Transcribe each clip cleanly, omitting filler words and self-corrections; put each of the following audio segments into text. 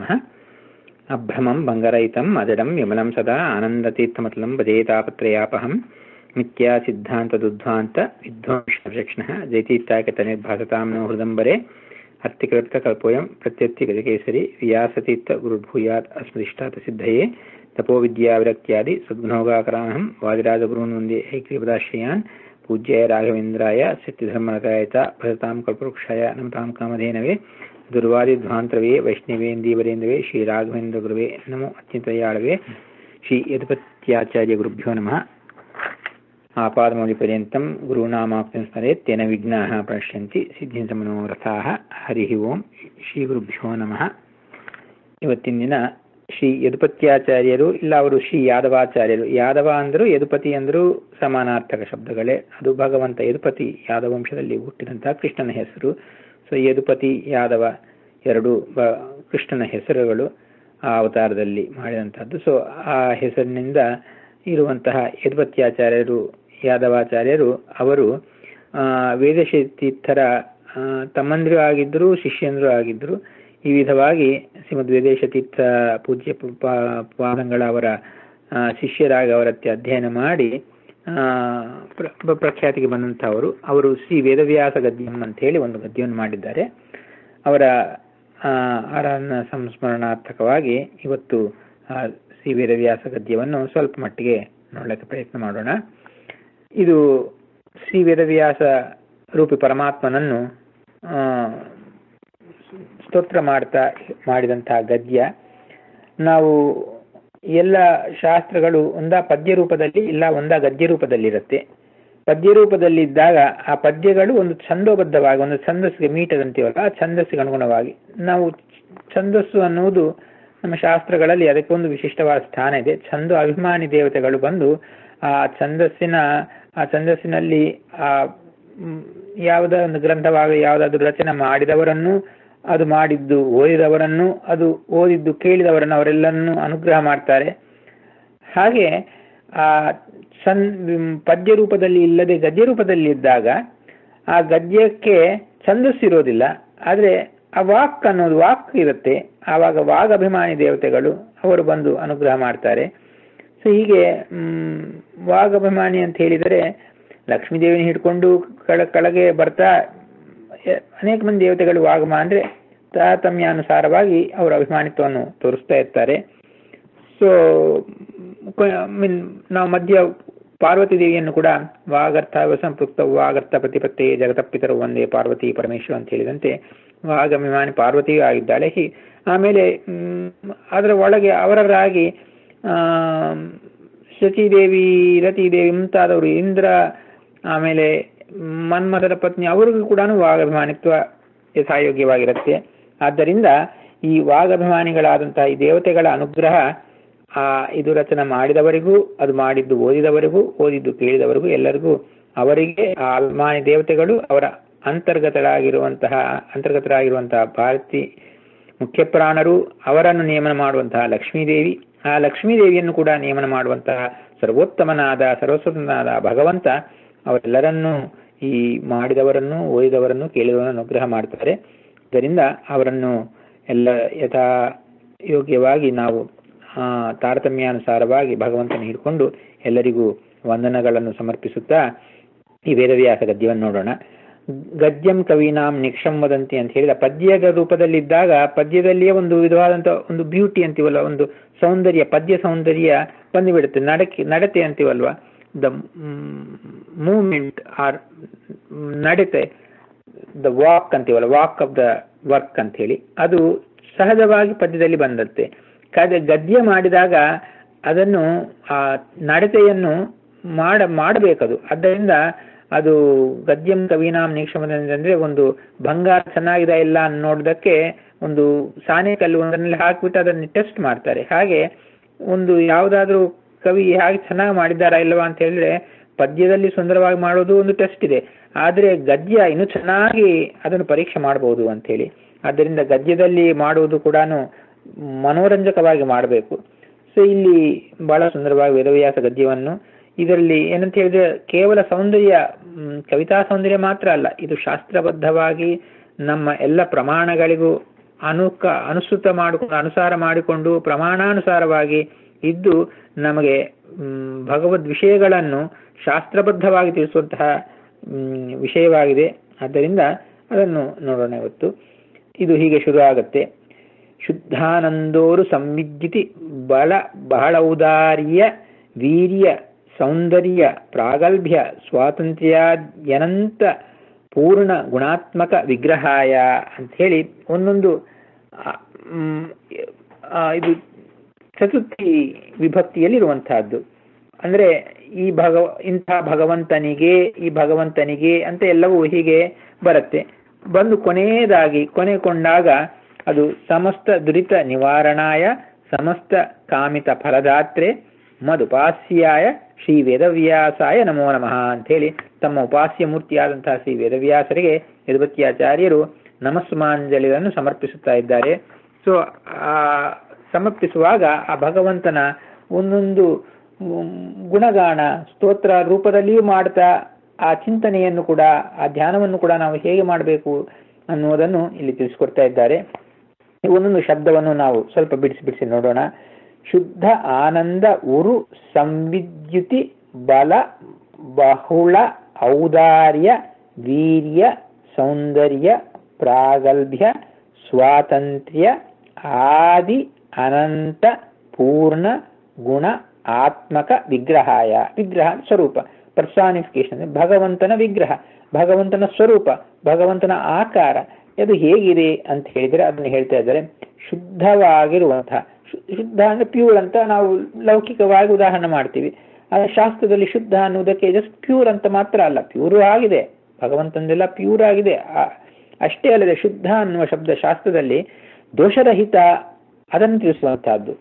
ನಮಃ. ಅಭ್ರಮಂ ಭಂಗರಹಿತಂ ಅಜಡಂ ವಿಮಲಂ ಸದಾ ಆನಂದತೀರ್ಥಮತಲಂ ಭಜೇತಾಪತ್ರಯಾಪಹಂ ಮಿಥ್ಯಾ ಸಿದ್ಧಾಂತದುದ್ಧ್ವಾಂತ ವಿಧ್ವಂಸಕ್ಷಣಃ ಜೈತೀರ್ಥಾಕತನಿರ್ಭಾಸತಾಂ ನೋ ಹೃದಂಬರೆ ಅರ್ಥಿಕೃತಕಲ್ಪೋಯಂ ಪ್ರತ್ಯರ್ಥಿಗಜಕೇಸರಿ ವ್ಯಾಸತೀರ್ಥ ಗುರುರ್ಭೂಯಾತ್ ಅಸ್ಮದಿಷ್ಟಾತ ಸಿದ್ಧಯೇ ತಪೋವಿದ್ಯಾವಿರಕ್ತ್ಯಾದಿ ಸದ್ಗುಣೋಗಾಕರಾನಹಂ ವಾದಿರಾಜಗುರುನ್ ವಂದೇ ಐಕ್ಯಪದಾಶ್ರಯಾನ್ ಪೂಜ್ಯಾಯ ರಾಘವೇಂದ್ರಾಯ ಸತ್ಯಧರ್ಮರತಾಯ ಚ ಭಜತಾಂ ಕಲ್ಪವೃಕ್ಷಾಯ ನಮತಾಂ ಕಾಮಧೇನವೇ ದುರ್ವಾದಿಧ್ವಾಂತರವೇ ವೈಷ್ಣವೇಂದೀವರೇಂದ್ರವೇ ಶ್ರೀ ರಾಘವೇಂದ್ರ ಗುರುವೇ ನಮೋ ಅತ್ಯಂತಯಾಳವೇ ಶ್ರೀ ಯದುಪತ್ಯಾಚಾರ್ಯ ಗುರುಭ್ಯೋ ನಮಃ. ಆಪಾದಮೌಲಿಪರ್ಯಂತಂ ಗುರುನಾಮಾಪ್ತಿಂ ಸ್ಮರೇತ್ ತೇನ ವಿಘ್ನಾಃ ಪ್ರಣಶ್ಯಂತಿ ಸಿದ್ಧಿಂಚ ಮನೋರಥಾಃ. ಹರಿ ಓಂ. ಶ್ರೀ ಗುರುಭ್ಯೋ ನಮಃ. ಇವತ್ತಿನ ದಿನ ಶ್ರೀ ಯದುಪತ್ಯಾಚಾರ್ಯರು, ಇಲ್ಲ ಅವರು ಶ್ರೀ ಯಾದವಾಚಾರ್ಯರು. ಯಾದವ ಅಂದರು ಯದುಪತಿ ಅಂದರು ಸಮಾನಾರ್ಥಕ ಶಬ್ದಗಳೇ. ಅದು ಭಗವಂತ ಯದುಪತಿ ಯಾದವ ವಂಶದಲ್ಲಿ ಹುಟ್ಟಿದಂತಹ ಕೃಷ್ಣನ ಹೆಸರು. ಸೊ ಯದುಪತಿ ಯಾದವ ಎರಡು ಕೃಷ್ಣನ ಹೆಸರುಗಳು ಆ ಅವತಾರದಲ್ಲಿ ಮಾಡಿದಂಥದ್ದು. ಸೊ ಆ ಹೆಸರಿನಿಂದ ಇರುವಂತಹ ಯದುಪತ್ಯಾಚಾರ್ಯರು ಯಾದವಾಚಾರ್ಯರು ಅವರು ವೇದಶತೀರ್ಥರ ತಮ್ಮಂದಿರು ಆಗಿದ್ದರು, ಶಿಷ್ಯಂದರು ಆಗಿದ್ದರು. ಈ ವಿಧವಾಗಿ ಶ್ರೀಮದ್ ವೇದಶತೀರ್ಥ ಪೂಜ್ಯ ಪಾದಂಗಳ ಅವರ ಶಿಷ್ಯರಾಗಿ ಅವರತ್ತೆ ಅಧ್ಯಯನ ಮಾಡಿ ಪ್ರಖ್ಯಾತಿಗೆ ಬಂದಂಥವರು. ಅವರು ಶ್ರೀ ವೇದವ್ಯಾಸ ಗದ್ಯಂ ಅಂತ ಹೇಳಿ ಒಂದು ಗದ್ಯವನ್ನು ಮಾಡಿದ್ದಾರೆ. ಅವರ ಆರಾಧನಾ ಸಂಸ್ಮರಣಾರ್ಥಕವಾಗಿ ಇವತ್ತು ಶ್ರೀ ವೇದವ್ಯಾಸ ಗದ್ಯವನ್ನು ಸ್ವಲ್ಪ ಮಟ್ಟಿಗೆ ನೋಡಲಿಕ್ಕೆ ಪ್ರಯತ್ನ ಮಾಡೋಣ. ಇದು ಶ್ರೀ ವೇದವ್ಯಾಸ ರೂಪಿ ಪರಮಾತ್ಮನನ್ನು ಸ್ತೋತ್ರ ಮಾಡಿದಂತಹ ಗದ್ಯ. ನಾವು ಎಲ್ಲ ಶಾಸ್ತ್ರಗಳು ಒಂದಾ ಪದ್ಯ ರೂಪದಲ್ಲಿ ಇಲ್ಲ ಒಂದಾ ಗದ್ಯ ರೂಪದಲ್ಲಿರುತ್ತೆ. ಪದ್ಯ ರೂಪದಲ್ಲಿದ್ದಾಗ ಆ ಪದ್ಯಗಳು ಒಂದು ಛಂದೋಬದ್ಧವಾಗಿ ಒಂದು ಛಂದಸ್ಸಿಗೆ ಮೀಟದಂತೀವಲ್ಲ, ಆ ಛಂದಸ್ಸಿಗೆ ಅನುಗುಣವಾಗಿ ನಾವು ಛಂದಸ್ಸು ಅನ್ನುವುದು ನಮ್ಮ ಶಾಸ್ತ್ರಗಳಲ್ಲಿ ಅದಕ್ಕೆ ಒಂದು ವಿಶಿಷ್ಟವಾದ ಸ್ಥಾನ ಇದೆ. ಛಂದ ಅಭಿಮಾನಿ ದೇವತೆಗಳು ಬಂದು ಆ ಛಂದಸ್ಸಿನಲ್ಲಿ ಆ ಯಾವುದೇ ಒಂದು ಗ್ರಂಥವಾಗಿ ಯಾವುದಾದ್ರೂ ರಚನೆ ಮಾಡಿದವರನ್ನು, ಅದು ಮಾಡಿದ್ದು ಓದಿದವರನ್ನು, ಅದು ಓದಿದ್ದು ಕೇಳಿದವರನ್ನು ಅವರೆಲ್ಲರನ್ನು ಅನುಗ್ರಹ ಮಾಡ್ತಾರೆ. ಹಾಗೆ ಆ ಪದ್ಯ ರೂಪದಲ್ಲಿ ಇಲ್ಲದೆ ಗದ್ಯ ರೂಪದಲ್ಲಿ ಇದ್ದಾಗ ಆ ಗದ್ಯಕ್ಕೆ ಛಂದಸ್ಸಿರೋದಿಲ್ಲ, ಆದರೆ ಆ ವಾಕ್ ಅನ್ನೋದು ವಾಕ್ ಇರುತ್ತೆ. ಆವಾಗ ವಾಗಭಿಮಾನಿ ದೇವತೆಗಳು ಅವರು ಬಂದು ಅನುಗ್ರಹ ಮಾಡ್ತಾರೆ. ಸೊ ಹೀಗೆ ವಾಗಭಿಮಾನಿ ಅಂತ ಹೇಳಿದರೆ ಲಕ್ಷ್ಮೀದೇವಿನ ಹಿಡ್ಕೊಂಡು ಕೆಳಗೆ ಬರ್ತಾ ಅನೇಕ ಮಂದಿ ದೇವತೆಗಳು ವಾಗಮ ಅಂದ್ರೆ ತಾರತಮ್ಯಾನುಸಾರವಾಗಿ ಅವರ ಅಭಿಮಾನಿತ್ವವನ್ನು ತೋರಿಸ್ತಾ ಇರ್ತಾರೆ. ಸೊ ನಾವು ಮಧ್ಯ ಪಾರ್ವತಿ ದೇವಿಯನ್ನು ಕೂಡ ವಾಗರ್ಥ ಸಂಪೃಕ್ತ ವಾಗರ್ಥ ಪ್ರತಿಪತ್ತೆ ಜಗತಪಿತರು ಒಂದೇ ಪಾರ್ವತಿ ಪರಮೇಶ್ವರ ಅಂತ ಹೇಳಿದಂತೆ ವಾಗಭಿಮಾನಿ ಪಾರ್ವತಿಯೂ ಆಗಿದ್ದಾಳೆ. ಆಮೇಲೆ ಅದರ ಒಳಗೆ ಅವರರಾಗಿ ಶಚಿದೇವಿ, ರತಿದೇವಿ ಮುಂತಾದವರು, ಇಂದ್ರ, ಆಮೇಲೆ ಮನ್ಮಥರ ಪತ್ನಿ ಅವರಿಗೂ ಕೂಡ ವಾಗಭಿಮಾನಿತ್ವ ಯಥಾಯೋಗ್ಯವಾಗಿರುತ್ತೆ. ಆದ್ದರಿಂದ ಈ ವಾಗಭಿಮಾನಿಗಳಾದಂತಹ ಈ ದೇವತೆಗಳ ಅನುಗ್ರಹ ಇದು ರಚನೆ ಮಾಡಿದವರಿಗೂ, ಅದು ಮಾಡಿದ್ದು ಓದಿದವರಿಗೂ, ಓದಿದ್ದು ಕೇಳಿದವರಿಗೂ ಎಲ್ಲರಿಗೂ ಅವರಿಗೆ ಆ ಅಭಿಮಾನಿ ದೇವತೆಗಳು ಅವರ ಅಂತರ್ಗತರಾಗಿರುವಂತಹ ಭಾರತಿ ಮುಖ್ಯ ಪ್ರಾಣರು, ಅವರನ್ನು ನೇಮನ ಮಾಡುವಂತಹ ಲಕ್ಷ್ಮೀದೇವಿ, ಆ ಲಕ್ಷ್ಮೀದೇವಿಯನ್ನು ಕೂಡ ನೇಮನ ಮಾಡುವಂತಹ ಸರ್ವೋತ್ತಮನಾದ ಸರ್ವಸ್ವತನಾದ ಭಗವಂತ ಅವರೆಲ್ಲರನ್ನೂ ಈ ಮಾಡಿದವರನ್ನು, ಓದಿದವರನ್ನು, ಕೇಳಿದವರನ್ನು ಅನುಗ್ರಹ ಮಾಡ್ತಾರೆ. ಇದರಿಂದ ಅವರನ್ನು ಎಲ್ಲ ಯಥಾ ಯೋಗ್ಯವಾಗಿ ನಾವು ತಾರತಮ್ಯಾನುಸಾರವಾಗಿ ಭಗವಂತನ ಹಿಡ್ಕೊಂಡು ಎಲ್ಲರಿಗೂ ವಂದನಗಳನ್ನು ಸಮರ್ಪಿಸುತ್ತಾ ಈ ವೇದವ್ಯಾಸ ಗದ್ಯವನ್ನು ನೋಡೋಣ. ಗದ್ಯಂ ಕವೀನಾಂ ನಿಕ್ಷಂ ವದಂತಿ ಅಂತ ಹೇಳಿದ ಪದ್ಯದ ರೂಪದಲ್ಲಿದ್ದಾಗ ಪದ್ಯದಲ್ಲಿಯೇ ಒಂದು ವಿಧವಾದಂತಹ ಒಂದು ಬ್ಯೂಟಿ ಅಂತೀವಲ್ವ, ಒಂದು ಸೌಂದರ್ಯ, ಪದ್ಯ ಸೌಂದರ್ಯ ಬಂದುಬಿಡುತ್ತೆ. ನಡತೆ ಅಂತೀವಲ್ವ, ದ ಮೂವ್ಮೆಂಟ್ ಆರ್ ನಡತೆ, ದ ವಾಕ್ ಅಂತೀವಲ್ಲ, ವಾಕ್ ಆಫ್ ದ ವರ್ಕ್ ಅಂತ ಹೇಳಿ, ಅದು ಸಹಜವಾಗಿ ಪದ್ಯದಲ್ಲಿ ಬಂದತ್ತೆ. ಗದ್ಯ ಮಾಡಿದಾಗ ಅದನ್ನು ಆ ನಡತೆಯನ್ನು ಮಾಡಬೇಕದು. ಆದ್ದರಿಂದ ಅದು ಗದ್ಯಂ ಕವೀನಾಂ ನಿಕ್ಷಮದಂದ್ರೆ ಒಂದು ಬಂಗಾರ ಚೆನ್ನಾಗಿದೆ ಇಲ್ಲ ನೋಡೋದಕ್ಕೆ ಒಂದು ಸಾನೆ ಕಲ್ಲು ಒಂದರಲ್ಲಿ ಹಾಕಿಬಿಟ್ಟು ಅದನ್ನು ಟೆಸ್ಟ್ ಮಾಡ್ತಾರೆ. ಹಾಗೆ ಒಂದು ಯಾವುದಾದ್ರೂ ಕವಿ ಹಾಗೆ ಚೆನ್ನಾಗಿ ಮಾಡಿದ್ದಾರಾ ಇಲ್ಲವಾ ಅಂತ ಹೇಳಿದ್ರೆ ಪದ್ಯದಲ್ಲಿ ಸುಂದರವಾಗಿ ಮಾಡೋದು ಒಂದು ಟೆಸ್ಟ್ ಇದೆ, ಆದರೆ ಗದ್ಯ ಇನ್ನೂ ಚೆನ್ನಾಗಿ ಅದನ್ನು ಪರೀಕ್ಷೆ ಮಾಡಬಹುದು ಅಂತ ಹೇಳಿ. ಆದ್ದರಿಂದ ಗದ್ಯದಲ್ಲಿ ಮಾಡುವುದು ಕೂಡ ಮನೋರಂಜಕವಾಗಿ ಮಾಡಬೇಕು. ಸೊ ಇಲ್ಲಿ ಬಹಳ ಸುಂದರವಾಗಿ ವೇದವ್ಯಾಸ ಗದ್ಯವನ್ನು, ಇದರಲ್ಲಿ ಏನಂತ ಹೇಳಿದ್ರೆ ಕೇವಲ ಸೌಂದರ್ಯ, ಕವಿತಾ ಸೌಂದರ್ಯ ಮಾತ್ರ ಅಲ್ಲ, ಇದು ಶಾಸ್ತ್ರಬದ್ಧವಾಗಿ ನಮ್ಮ ಎಲ್ಲ ಪ್ರಮಾಣಗಳಿಗೂ ಅನುಸೃತ ಮಾಡಿಕೊಂಡು ಅನುಸಾರ ಮಾಡಿಕೊಂಡು ಪ್ರಮಾಣಾನುಸಾರವಾಗಿ ಇದ್ದು ನಮಗೆ ಭಗವದ್ ವಿಷಯಗಳನ್ನು ಶಾಸ್ತ್ರಬದ್ಧವಾಗಿ ತಿಳಿಸುವಂತಹ ವಿಷಯವಾಗಿದೆ. ಆದ್ದರಿಂದ ಅದನ್ನು ನೋಡೋಣ ಇವತ್ತು. ಇದು ಹೀಗೆ ಶುರು ಆಗತ್ತೆ. ಶುದ್ಧಾನಂದೋರು ಸಂವಿದ್ಯತಿ ಬಲ ಬಹಳ ಔದಾರ್ಯ ವೀರ್ಯ ಸೌಂದರ್ಯ ಪ್ರಾಗಲ್ಭ್ಯ ಸ್ವಾತಂತ್ರ್ಯಾದ್ಯನಂತ ಪೂರ್ಣ ಗುಣಾತ್ಮಕ ವಿಗ್ರಹಾಯ ಅಂತ ಹೇಳಿ ಒಂದೊಂದು ಇದು ಚತುರ್ಥಿ ವಿಭಕ್ತಿಯಲ್ಲಿರುವಂತಹದ್ದು. ಅಂದ್ರೆ ಇಂಥ ಭಗವಂತನಿಗೆ ಅಂತ ಎಲ್ಲವೂ ಹೀಗೆ ಬರುತ್ತೆ. ಬಂದು ಕೊನೆಗೊಂಡಾಗ ಅದು ಸಮಸ್ತ ದುರಿತ ನಿವಾರಣಾಯ ಸಮಸ್ತ ಕಾಮಿತ ಫಲದಾತ್ರೆ ಮದುಪಾಸ್ಯಾಯ ಶ್ರೀ ವೇದವ್ಯಾಸಾಯ ನಮೋ ನಮಃ ಅಂತ ಹೇಳಿ ತಮ್ಮ ಉಪಾಸ್ಯ ಮೂರ್ತಿಯಾದಂತಹ ಶ್ರೀ ವೇದವ್ಯಾಸರಿಗೆ ಯದುಪತ್ಯಾಚಾರ್ಯರು ನಮಸ್ಸುಮಾಂಜಲಿಗಳನ್ನು ಸಮರ್ಪಿಸುತ್ತಾ ಇದ್ದಾರೆ. ಸೊ ಸಮರ್ಪಿಸುವಾಗ ಆ ಭಗವಂತನ ಒಂದೊಂದು ಗುಣಗಾನ ಸ್ತೋತ್ರ ರೂಪದಲ್ಲಿಯೂ ಮಾಡ್ತಾ ಆ ಚಿಂತನೆಯನ್ನು ಕೂಡ ಆ ಧ್ಯಾನವನ್ನು ಕೂಡ ನಾವು ಹೇಗೆ ಮಾಡಬೇಕು ಅನ್ನುವುದನ್ನು ಇಲ್ಲಿ ತಿಳಿಸ್ಕೊಡ್ತಾ ಇದ್ದಾರೆ. ಒಂದೊಂದು ಶಬ್ದವನ್ನು ನಾವು ಸ್ವಲ್ಪ ಬಿಡಿಸಿ ನೋಡೋಣ. ಶುದ್ಧ ಆನಂದ ಉರು ಸಂವಿದ್ಯುತಿ ಬಲ ಬಹುಳ ಔದಾರ್ಯ ವೀರ್ಯ ಸೌಂದರ್ಯ ಪ್ರಾಗಲ್ಭ್ಯ ಸ್ವಾತಂತ್ರ್ಯ ಆದಿ ಅನಂತ ಪೂರ್ಣ ಗುಣ ಆತ್ಮಕ ವಿಗ್ರಹಾಯ. ವಿಗ್ರಹ ಸ್ವರೂಪ, ಪರ್ಸಾನಿಫಿಕೇಶನ್, ಭಗವಂತನ ವಿಗ್ರಹ, ಭಗವಂತನ ಸ್ವರೂಪ, ಭಗವಂತನ ಆಕಾರ ಅದು ಹೇಗಿದೆ ಅಂತ ಹೇಳಿದರೆ ಅದನ್ನು ಹೇಳ್ತಾ ಇದ್ದಾರೆ. ಶುದ್ಧವಾಗಿರುವಂತಹ, ಶುದ್ಧ ಅಂದ್ರೆ ಪ್ಯೂರ್ ಅಂತ ನಾವು ಲೌಕಿಕವಾಗಿ ಉದಾಹರಣೆ ಮಾಡ್ತೀವಿ. ಆದರೆ ಶಾಸ್ತ್ರದಲ್ಲಿ ಶುದ್ಧ ಅನ್ನುವುದಕ್ಕೆ ಜಸ್ಟ್ ಪ್ಯೂರ್ ಅಂತ ಮಾತ್ರ ಅಲ್ಲ, ಪ್ಯೂರು ಆಗಿದೆ, ಭಗವಂತಂದೆಲ್ಲ ಪ್ಯೂರ್ ಆಗಿದೆ. ಅಷ್ಟೇ ಅಲ್ಲದೆ ಶುದ್ಧ ಅನ್ನುವ ಶಬ್ದ ಶಾಸ್ತ್ರದಲ್ಲಿ ದೋಷರಹಿತ ಅದನ್ನು ತಿಳಿಸುವಂತಹದ್ದು.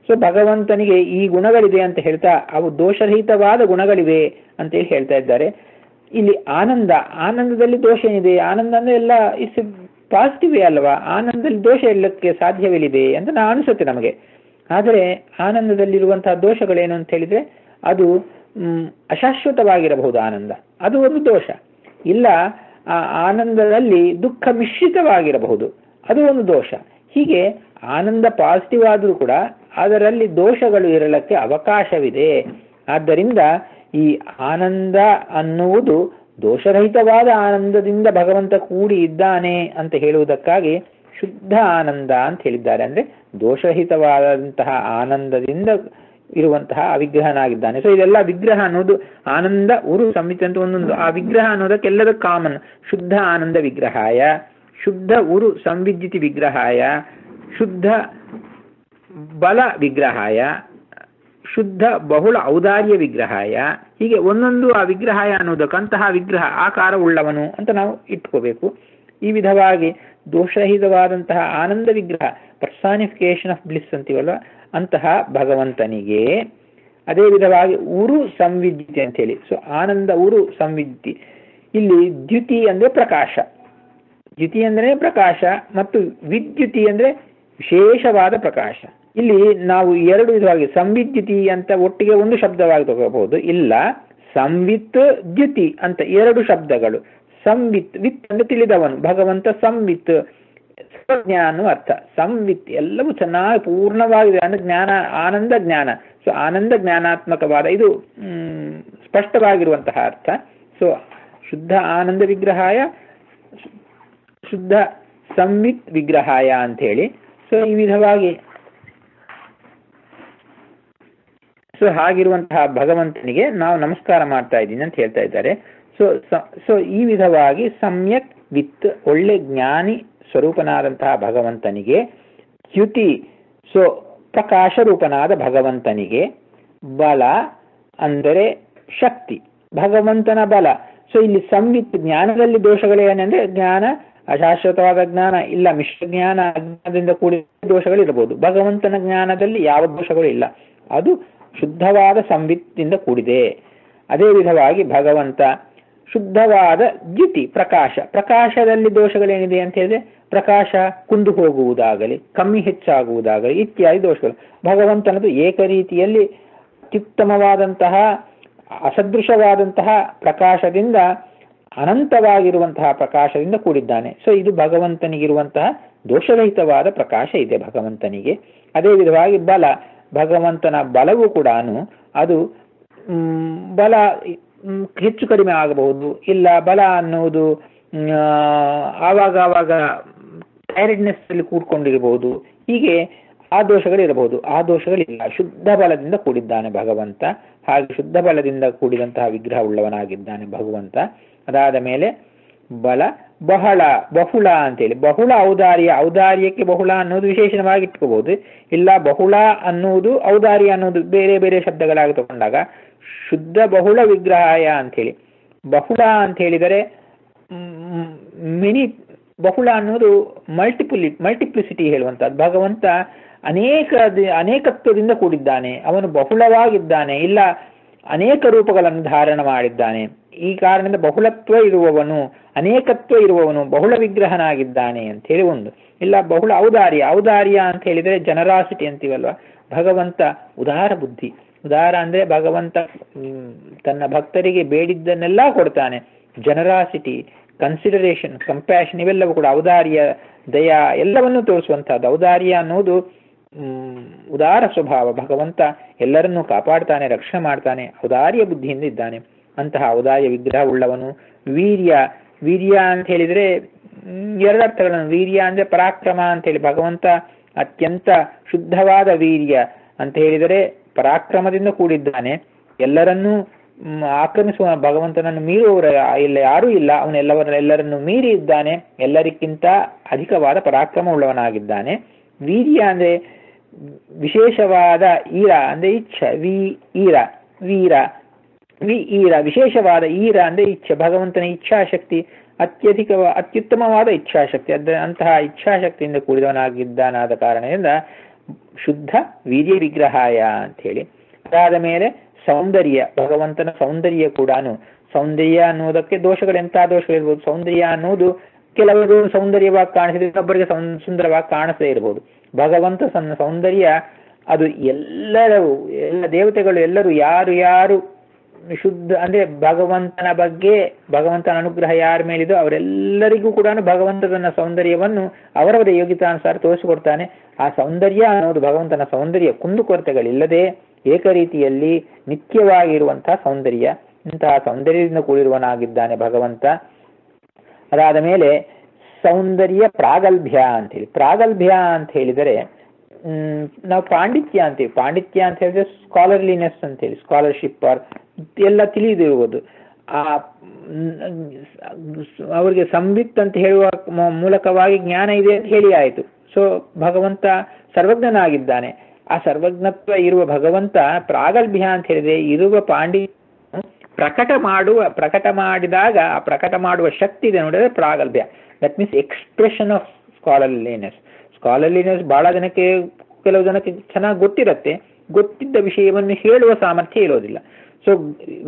ಸೊ ಭಗವಂತನಿಗೆ ಈ ಗುಣಗಳಿದೆ ಅಂತ ಹೇಳ್ತಾ ಅವು ದೋಷರಹಿತವಾದ ಗುಣಗಳಿವೆ ಅಂತ ಹೇಳಿ ಹೇಳ್ತಾ ಇದ್ದಾರೆ. ಇಲ್ಲಿ ಆನಂದದಲ್ಲಿ ದೋಷ ಏನಿದೆ? ಆನಂದ ಅಂದ್ರೆ ಎಲ್ಲ ಇಸ್ ಪಾಸಿಟಿವ್ ಅಲ್ವಾ? ಆನಂದದಲ್ಲಿ ದೋಷ ಎಲ್ಲಕ್ಕೆ ಸಾಧ್ಯವಿದೆ ಅಂತ ಅನಿಸುತ್ತೆ ನಮಗೆ. ಆದರೆ ಆನಂದದಲ್ಲಿರುವಂತಹ ದೋಷಗಳೇನು ಅಂತ ಹೇಳಿದ್ರೆ ಅದು ಅಶಾಶ್ವತವಾಗಿರಬಹುದು. ಆನಂದ ಅದು ಒಂದು ದೋಷ. ಇಲ್ಲ, ಆ ಆನಂದದಲ್ಲಿ ದುಃಖ ಮಿಶ್ರಿತವಾಗಿರಬಹುದು, ಅದು ಒಂದು ದೋಷ. ಹೀಗೆ ಆನಂದ ಪಾಸಿಟಿವ್ ಆದರೂ ಕೂಡ ಅದರಲ್ಲಿ ದೋಷಗಳು ಇರಲಿಕ್ಕೆ ಅವಕಾಶವಿದೆ. ಆದ್ದರಿಂದ ಈ ಆನಂದ ಅನ್ನುವುದು ದೋಷರಹಿತವಾದ ಆನಂದದಿಂದ ಭಗವಂತ ಕೂಡಿ ಇದ್ದಾನೆ ಅಂತ ಹೇಳುವುದಕ್ಕಾಗಿ ಶುದ್ಧ ಆನಂದ ಅಂತ ಹೇಳಿದ್ದಾರೆ. ಅಂದ್ರೆ ದೋಷರಹಿತವಾದಂತಹ ಆನಂದದಿಂದ ಇರುವಂತಹ ಅವಿಗ್ರಹನಾಗಿದ್ದಾನೆ. ಸೊ ಇದೆಲ್ಲ ವಿಗ್ರಹ ಅನ್ನೋದು ಆನಂದ ಉರು ಸಂಹಿತೆ ಅಂತ ಒಂದೊಂದು ಆ ವಿಗ್ರಹ ಅನ್ನೋದಕ್ಕೆಲ್ಲದ ಕಾಮನ್. ಶುದ್ಧ ಆನಂದ ವಿಗ್ರಹಾಯ, ಶುದ್ಧ ಉರು ಸಂವಿದ್ಯುತಿ ವಿಗ್ರಹಾಯ, ಶುದ್ಧ ಬಲ ವಿಗ್ರಹಾಯ, ಶುದ್ಧ ಬಹುಳ ಔದಾರ್ಯ ವಿಗ್ರಹಾಯ. ಹೀಗೆ ಒಂದೊಂದು ಆ ವಿಗ್ರಹಾಯ ಅನ್ನೋದಕ್ಕಂತಹ ವಿಗ್ರಹ ಆಕಾರ ಉಳ್ಳವನು ಅಂತ ನಾವು ಇಟ್ಕೋಬೇಕು. ಈ ವಿಧವಾಗಿ ದೋಷರಹಿತವಾದಂತಹ ಆನಂದ ವಿಗ್ರಹ, ಪರ್ಸಾನಿಫಿಕೇಶನ್ ಆಫ್ ಬ್ಲಿಸ್ ಅಂತೀವಲ್ಲ, ಅಂತಹ ಭಗವಂತನಿಗೆ ಅದೇ ವಿಧವಾಗಿ ಉರು ಸಂವಿದ್ಯುತಿ ಅಂತ ಹೇಳಿ. ಸೊ ಆನಂದ ಉರು ಸಂವಿದ್ಯುತಿ, ಇಲ್ಲಿ ದ್ಯುತಿ ಅಂದ್ರೆ ಪ್ರಕಾಶ, ದ್ಯುತಿ ಅಂದ್ರೆ ಪ್ರಕಾಶ ಮತ್ತು ವಿದ್ಯುತಿ ಅಂದ್ರೆ ವಿಶೇಷವಾದ ಪ್ರಕಾಶ. ಇಲ್ಲಿ ನಾವು ಎರಡು ವಿಧವಾಗಿ ಸಂವಿದ್ಯುತಿ ಅಂತ ಒಟ್ಟಿಗೆ ಒಂದು ಶಬ್ದವಾಗಿ ತಗೋಬಹುದು, ಇಲ್ಲ ಸಂವಿತ್ ದ್ಯುತಿ ಅಂತ ಎರಡು ಶಬ್ದಗಳು. ಸಂವಿತ್, ವಿತ್ ಅಂದ್ರೆ ತಿಳಿದವನು, ಭಗವಂತ ಸಂವಿತ್ ಜ್ಞಾನ ಅರ್ಥ. ಸಂವಿತ್ ಎಲ್ಲವೂ ಚೆನ್ನಾಗಿ ಪೂರ್ಣವಾಗಿದೆ ಅಂದ್ರೆ ಜ್ಞಾನ, ಆನಂದ ಜ್ಞಾನ. ಸೊ ಆನಂದ ಜ್ಞಾನಾತ್ಮಕವಾದ ಇದು ಸ್ಪಷ್ಟವಾಗಿರುವಂತಹ ಅರ್ಥ. ಸೊ ಶುದ್ಧ ಆನಂದ ವಿಗ್ರಹಾಯ, ಶುದ್ಧ ಸಂವಿತ್ ವಿಗ್ರಹಾಯ ಅಂತ ಹೇಳಿ. ಸೊ ಈ ವಿಧವಾಗಿ ಸೊ ಹಾಗಿರುವಂತಹ ಭಗವಂತನಿಗೆ ನಾವು ನಮಸ್ಕಾರ ಮಾಡ್ತಾ ಇದ್ದೀನಿ ಅಂತ ಹೇಳ್ತಾ ಇದ್ದಾರೆ. ಸೊ ಈ ವಿಧವಾಗಿ ಸಮ್ಯಕ್ ವಿತ್ ಒಳ್ಳೆ ಜ್ಞಾನಿ ಸ್ವರೂಪನಾದಂತಹ ಭಗವಂತನಿಗೆ, ದ್ಯುತಿ ಸೊ ಪ್ರಕಾಶ ರೂಪನಾದ ಭಗವಂತನಿಗೆ, ಬಲ ಅಂದರೆ ಶಕ್ತಿ, ಭಗವಂತನ ಬಲ. ಸೊ ಇಲ್ಲಿ ಸಂವಿತ್ ಜ್ಞಾನದಲ್ಲಿ ದೋಷಗಳೇನೆಂದ್ರೆ ಜ್ಞಾನ ಅಶಾಶ್ವತವಾದ ಜ್ಞಾನ, ಇಲ್ಲ ಮಿಶ್ರ ಜ್ಞಾನ, ಅಜ್ಞಾನದಿಂದ ಕೂಡಿದ ದೋಷಗಳಿರಬಹುದು. ಭಗವಂತನ ಜ್ಞಾನದಲ್ಲಿ ಯಾವ ದೋಷಗಳು ಇಲ್ಲ, ಅದು ಶುದ್ಧವಾದ ಸಂವಿತ್ತಿಂದ ಕೂಡಿದೆ. ಅದೇ ವಿಧವಾಗಿ ಭಗವಂತ ಶುದ್ಧವಾದ ದ್ಯುತಿ ಪ್ರಕಾಶ, ಪ್ರಕಾಶದಲ್ಲಿ ದೋಷಗಳೇನಿದೆ ಅಂತ ಹೇಳಿದ್ರೆ ಪ್ರಕಾಶ ಕುಂದು ಹೋಗುವುದಾಗಲಿ, ಕಮ್ಮಿ ಹೆಚ್ಚಾಗುವುದಾಗಲಿ ಇತ್ಯಾದಿ ದೋಷಗಳು. ಭಗವಂತನದು ಏಕರೀತಿಯಲ್ಲಿ ಅತ್ಯುತ್ತಮವಾದಂತಹ ಅಸದೃಶವಾದಂತಹ ಪ್ರಕಾಶದಿಂದ, ಅನಂತವಾಗಿರುವಂತಹ ಪ್ರಕಾಶದಿಂದ ಕೂಡಿದ್ದಾನೆ. ಸೊ ಇದು ಭಗವಂತನಿಗಿರುವಂತಹ ದೋಷರಹಿತವಾದ ಪ್ರಕಾಶ ಇದೆ ಭಗವಂತನಿಗೆ. ಅದೇ ವಿಧವಾಗಿ ಬಲ, ಭಗವಂತನ ಬಲವೂ ಕೂಡ ಅದು ಬಲ ಹೆಚ್ಚು ಕಡಿಮೆ ಆಗಬಹುದು, ಇಲ್ಲ ಬಲ ಅನ್ನುವುದು ಆವಾಗ ಟೈರ್ಡ್ನೆಸ್ ಅಲ್ಲಿ ಕೂತ್ಕೊಂಡಿರಬಹುದು. ಹೀಗೆ ಆ ದೋಷಗಳಿರಬಹುದು. ಆ ದೋಷಗಳಿಲ್ಲ. ಶುದ್ಧ ಬಲದಿಂದ ಕೂಡಿದ್ದಾನೆ ಭಗವಂತ. ಹಾಗೆ ಶುದ್ಧ ಬಲದಿಂದ ಕೂಡಿದಂತಹ ವಿಗ್ರಹ ಉಳ್ಳವನಾಗಿದ್ದಾನೆ ಭಗವಂತ. ಅದಾದ ಮೇಲೆ ಬಲ ಬಹುಳ ಅಂತೇಳಿ, ಬಹುಳ ಔದಾರ್ಯಕ್ಕೆ ಬಹುಳ ಅನ್ನೋದು ವಿಶೇಷವಾಗಿ ಇಟ್ಕೋಬಹುದು. ಇಲ್ಲ ಬಹುಳ ಅನ್ನುವುದು ಔದಾರ್ಯ ಅನ್ನೋದು ಬೇರೆ ಬೇರೆ ಶಬ್ದಗಳಾಗಿ ತಗೊಂಡಾಗ ಶುದ್ಧ ಬಹುಳ ವಿಗ್ರಹಾಯ ಅಂಥೇಳಿ. ಬಹುಳ ಅಂತ ಹೇಳಿದರೆ ಬಹುಳ ಅನ್ನೋದು ಮಲ್ಟಿಪ್ಲಿಸಿಟಿ ಹೇಳುವಂಥದ್ದು. ಭಗವಂತ ಅನೇಕತ್ವದಿಂದ ಕೂಡಿದ್ದಾನೆ, ಅವನು ಬಹುಳವಾಗಿದ್ದಾನೆ, ಇಲ್ಲ ಅನೇಕ ರೂಪಗಳನ್ನು ಧಾರಣ ಮಾಡಿದ್ದಾನೆ. ಈ ಕಾರಣದಿಂದ ಬಹುಳತ್ವ ಇರುವವನು, ಅನೇಕತ್ವ ಇರುವವನು, ಬಹುಳ ವಿಗ್ರಹನಾಗಿದ್ದಾನೆ ಅಂತ ಹೇಳಿ ಒಂದು. ಇಲ್ಲ ಬಹುಳ ಔದಾರ್ಯ ಅಂತ ಹೇಳಿದರೆ ಜನರಾಸಿಟಿ ಅಂತೀವಲ್ವ. ಭಗವಂತ ಉದಾರ ಬುದ್ಧಿ. ಉದಾರ ಅಂದ್ರೆ ಭಗವಂತ ತನ್ನ ಭಕ್ತರಿಗೆ ಬೇಡಿದ್ದನ್ನೆಲ್ಲ ಕೊಡ್ತಾನೆ. ಜನರಾಸಿಟಿ, ಕನ್ಸಿಡರೇಷನ್, ಕಂಪ್ಯಾಷನ್ ಇವೆಲ್ಲವೂ ಕೂಡ ಔದಾರ್ಯ, ದಯಾ ಎಲ್ಲವನ್ನೂ ತೋರಿಸುವಂತಹದ್ದು. ಔದಾರ್ಯ ಅನ್ನೋದು ಉದಾರ ಸ್ವಭಾವ. ಭಗವಂತ ಎಲ್ಲರನ್ನೂ ಕಾಪಾಡ್ತಾನೆ, ರಕ್ಷಣೆ ಮಾಡ್ತಾನೆ, ಔದಾರ್ಯ ಬುದ್ಧಿಯಿಂದ ಇದ್ದಾನೆ. ಅಂತಹ ಔದಾರ್ಯ ವಿಗ್ರಹ ಉಳ್ಳವನು. ವೀರ್ಯ ಅಂತ ಹೇಳಿದ್ರೆ ಎರಡರ್ಥಗಳನ್ನು. ವೀರ್ಯ ಅಂದ್ರೆ ಪರಾಕ್ರಮ ಅಂತ ಹೇಳಿ. ಭಗವಂತ ಅತ್ಯಂತ ಶುದ್ಧವಾದ ವೀರ್ಯ ಅಂತ ಹೇಳಿದರೆ ಪರಾಕ್ರಮದಿಂದ ಕೂಡಿದ್ದಾನೆ. ಎಲ್ಲರನ್ನೂ ಆಕ್ರಮಿಸುವ ಭಗವಂತನನ್ನು ಮೀರುವವರ ಇಲ್ಲ ಯಾರೂ ಇಲ್ಲ. ಎಲ್ಲರನ್ನು ಮೀರಿ ಇದ್ದಾನೆ. ಎಲ್ಲರಿಗಿಂತ ಅಧಿಕವಾದ ಪರಾಕ್ರಮ ಉಳ್ಳವನಾಗಿದ್ದಾನೆ. ವೀರ್ಯ ಅಂದ್ರೆ ವಿಶೇಷವಾದ ಈರ ಅಂದ್ರೆ ಇಚ್ಛೆ. ವಿಶೇಷವಾದ ಈರ ಅಂದ್ರೆ ಇಚ್ಛೆ. ಭಗವಂತನ ಇಚ್ಛಾಶಕ್ತಿ ಅತ್ಯುತ್ತಮವಾದ ಇಚ್ಛಾಶಕ್ತಿ. ಅಂತಹ ಇಚ್ಛಾಶಕ್ತಿಯಿಂದ ಕೂಡಿದವನಾಗಿದ್ದಾನಾದ ಕಾರಣದಿಂದ ಶುದ್ಧ ವೀರ್ಯ ವಿಗ್ರಹಾಯ ಅಂತ ಹೇಳಿ. ಅದಾದ ಮೇಲೆ ಸೌಂದರ್ಯ, ಭಗವಂತನ ಸೌಂದರ್ಯ ಕೂಡ. ಸೌಂದರ್ಯ ಅನ್ನುವುದಕ್ಕೆ ದೋಷಗಳೆಂಥ ದೋಷಗಳಿರ್ಬೋದು. ಸೌಂದರ್ಯ ಅನ್ನುವುದು ಕೆಲವರು ಸೌಂದರ್ಯವಾಗಿ ಕಾಣಿಸಿದ್ರೆ ಇನ್ನೊಬ್ಬರಿಗೆ ಸುಂದರವಾಗಿ ಕಾಣಿಸದೇ ಇರ್ಬೋದು. ಭಗವಂತ ಸಣ್ಣ ಸೌಂದರ್ಯ ಅದು ಎಲ್ಲ ದೇವತೆಗಳು ಎಲ್ಲರೂ ಯಾರು ಶುದ್ಧ ಅಂದ್ರೆ ಭಗವಂತನ ಬಗ್ಗೆ, ಭಗವಂತನ ಅನುಗ್ರಹ ಯಾರ ಮೇಲಿದೋ ಅವರೆಲ್ಲರಿಗೂ ಕೂಡ ಭಗವಂತ ತನ್ನ ಸೌಂದರ್ಯವನ್ನು ಅವರವರ ಯೋಗ್ಯತಾನುಸಾರ ತೋರಿಸಿಕೊಡ್ತಾನೆ. ಆ ಸೌಂದರ್ಯ ಅನ್ನೋದು ಭಗವಂತನ ಸೌಂದರ್ಯ ಕುಂದುಕೊರತೆಗಳಿಲ್ಲದೆ ಏಕರೀತಿಯಲ್ಲಿ ನಿತ್ಯವಾಗಿರುವಂತಹ ಸೌಂದರ್ಯ. ಇಂತಹ ಸೌಂದರ್ಯದಿಂದ ಕೂಡಿರುವನಾಗಿದ್ದಾನೆ ಭಗವಂತ. ಅದಾದ ಮೇಲೆ ಸೌಂದರ್ಯ ಪ್ರಾಗಲ್ಭ್ಯ ಅಂತೇಳಿ. ಪ್ರಾಗಲ್ಭ್ಯ ಅಂತ ಹೇಳಿದರೆ ನಾವು ಪಾಂಡಿತ್ಯ ಅಂತೀವಿ. ಪಾಂಡಿತ್ಯ ಅಂತ ಹೇಳಿದ್ರೆ ಸ್ಕಾಲರ್ಲಿನೆಸ್ ಅಂತೇಳಿ, ಸ್ಕಾಲರ್ಶಿಪ್ ಎಲ್ಲ ತಿಳಿದಿರುವುದು. ಅವರಿಗೆ ಸಂವಿತ್ ಅಂತ ಹೇಳುವ ಮೂಲಕವಾಗಿ ಜ್ಞಾನ ಇದೆ ಅಂತ ಹೇಳಿ ಆಯಿತು. ಸೊ ಭಗವಂತ ಸರ್ವಜ್ಞನಾಗಿದ್ದಾನೆ. ಆ ಸರ್ವಜ್ಞತ್ವ ಇರುವ ಭಗವಂತ ಪ್ರಾಗಲ್ಭ್ಯ ಅಂತ ಹೇಳಿದ್ರೆ ಇರುವ ಪಾಂಡಿತ್ಯ ಪ್ರಕಟ ಮಾಡಿದಾಗ ಆ ಪ್ರಕಟ ಮಾಡುವ ಶಕ್ತಿ ಇದೆ ನೋಡಿದ್ರೆ ಪ್ರಾಗಲ್ಭ್ಯ. That means expression of scholarliness. Scholarliness ಬಹಳ ಜನಕ್ಕೆ, ಕೆಲವು ಜನಕ್ಕೆ ಚೆನ್ನಾಗಿ ಗೊತ್ತಿರುತ್ತೆ, ಗೊತ್ತಿದ್ದ ವಿಷಯವನ್ನು ಹೇಳುವ ಸಾಮರ್ಥ್ಯ ಇರೋದಿಲ್ಲ. ಸೊ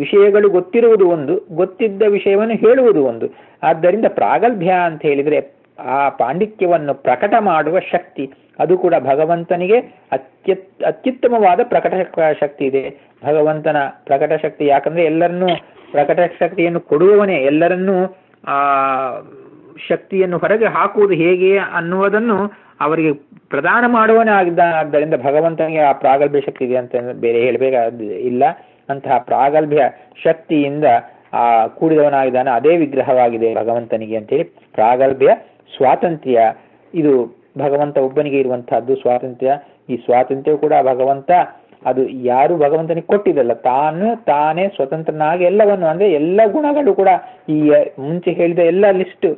ವಿಷಯಗಳು ಗೊತ್ತಿರುವುದು ಒಂದು, ಗೊತ್ತಿದ್ದ ವಿಷಯವನ್ನು ಹೇಳುವುದು ಒಂದು. ಆದ್ದರಿಂದ ಪ್ರಾಗಲ್ಭ್ಯ ಅಂತ ಹೇಳಿದ್ರೆ ಆ ಪಾಂಡಿತ್ಯವನ್ನು ಪ್ರಕಟ ಮಾಡುವ ಶಕ್ತಿ, ಅದು ಕೂಡ ಭಗವಂತನಿಗೆ ಅತ್ಯುತ್ತಮವಾದ ಪ್ರಕಟ ಶಕ್ತಿ ಇದೆ. ಭಗವಂತನ ಪ್ರಕಟ ಶಕ್ತಿ, ಯಾಕಂದ್ರೆ ಎಲ್ಲರನ್ನೂ ಪ್ರಕಟ ಶಕ್ತಿಯನ್ನು ಕೊಡುವವನೇ, ಎಲ್ಲರನ್ನೂ ಆ ಶಕ್ತಿಯನ್ನು ಹೊರಗೆ ಹಾಕುವುದು ಹೇಗೆ ಅನ್ನುವುದನ್ನು ಅವರಿಗೆ ಪ್ರದಾನ ಮಾಡುವನೇ ಆಗಿದ್ದಾನೆ. ಆದ್ದರಿಂದ ಭಗವಂತನಿಗೆ ಆ ಪ್ರಾಗಲ್ಭ್ಯ ಶಕ್ತಿ ಇದೆ ಅಂತ ಬೇರೆ ಹೇಳಬೇಕಾದ ಇಲ್ಲ. ಅಂತಹ ಪ್ರಾಗಲ್ಭ್ಯ ಶಕ್ತಿಯಿಂದ ಆ ಕೂಡಿದವನಾಗಿದ್ದಾನೆ. ಅದೇ ವಿಗ್ರಹವಾಗಿದೆ ಭಗವಂತನಿಗೆ ಅಂತೇಳಿ. ಪ್ರಾಗಲ್ಭ್ಯ ಸ್ವಾತಂತ್ರ್ಯ, ಇದು ಭಗವಂತ ಒಬ್ಬನಿಗೆ ಇರುವಂತಹದ್ದು ಸ್ವಾತಂತ್ರ್ಯ. ಈ ಸ್ವಾತಂತ್ರ್ಯ ಕೂಡ ಭಗವಂತ ಅದು ಯಾರು ಭಗವಂತನಿಗೆ ಕೊಟ್ಟಿದ್ದಲ್ಲ, ತಾನೇ ಸ್ವತಂತ್ರನಾಗಿ ಎಲ್ಲವನ್ನು, ಅಂದ್ರೆ ಎಲ್ಲ ಗುಣಗಳು ಕೂಡ ಈ ಮುಂಚೆ ಹೇಳಿದ ಎಲ್ಲ ಲಿಸ್ಟ್,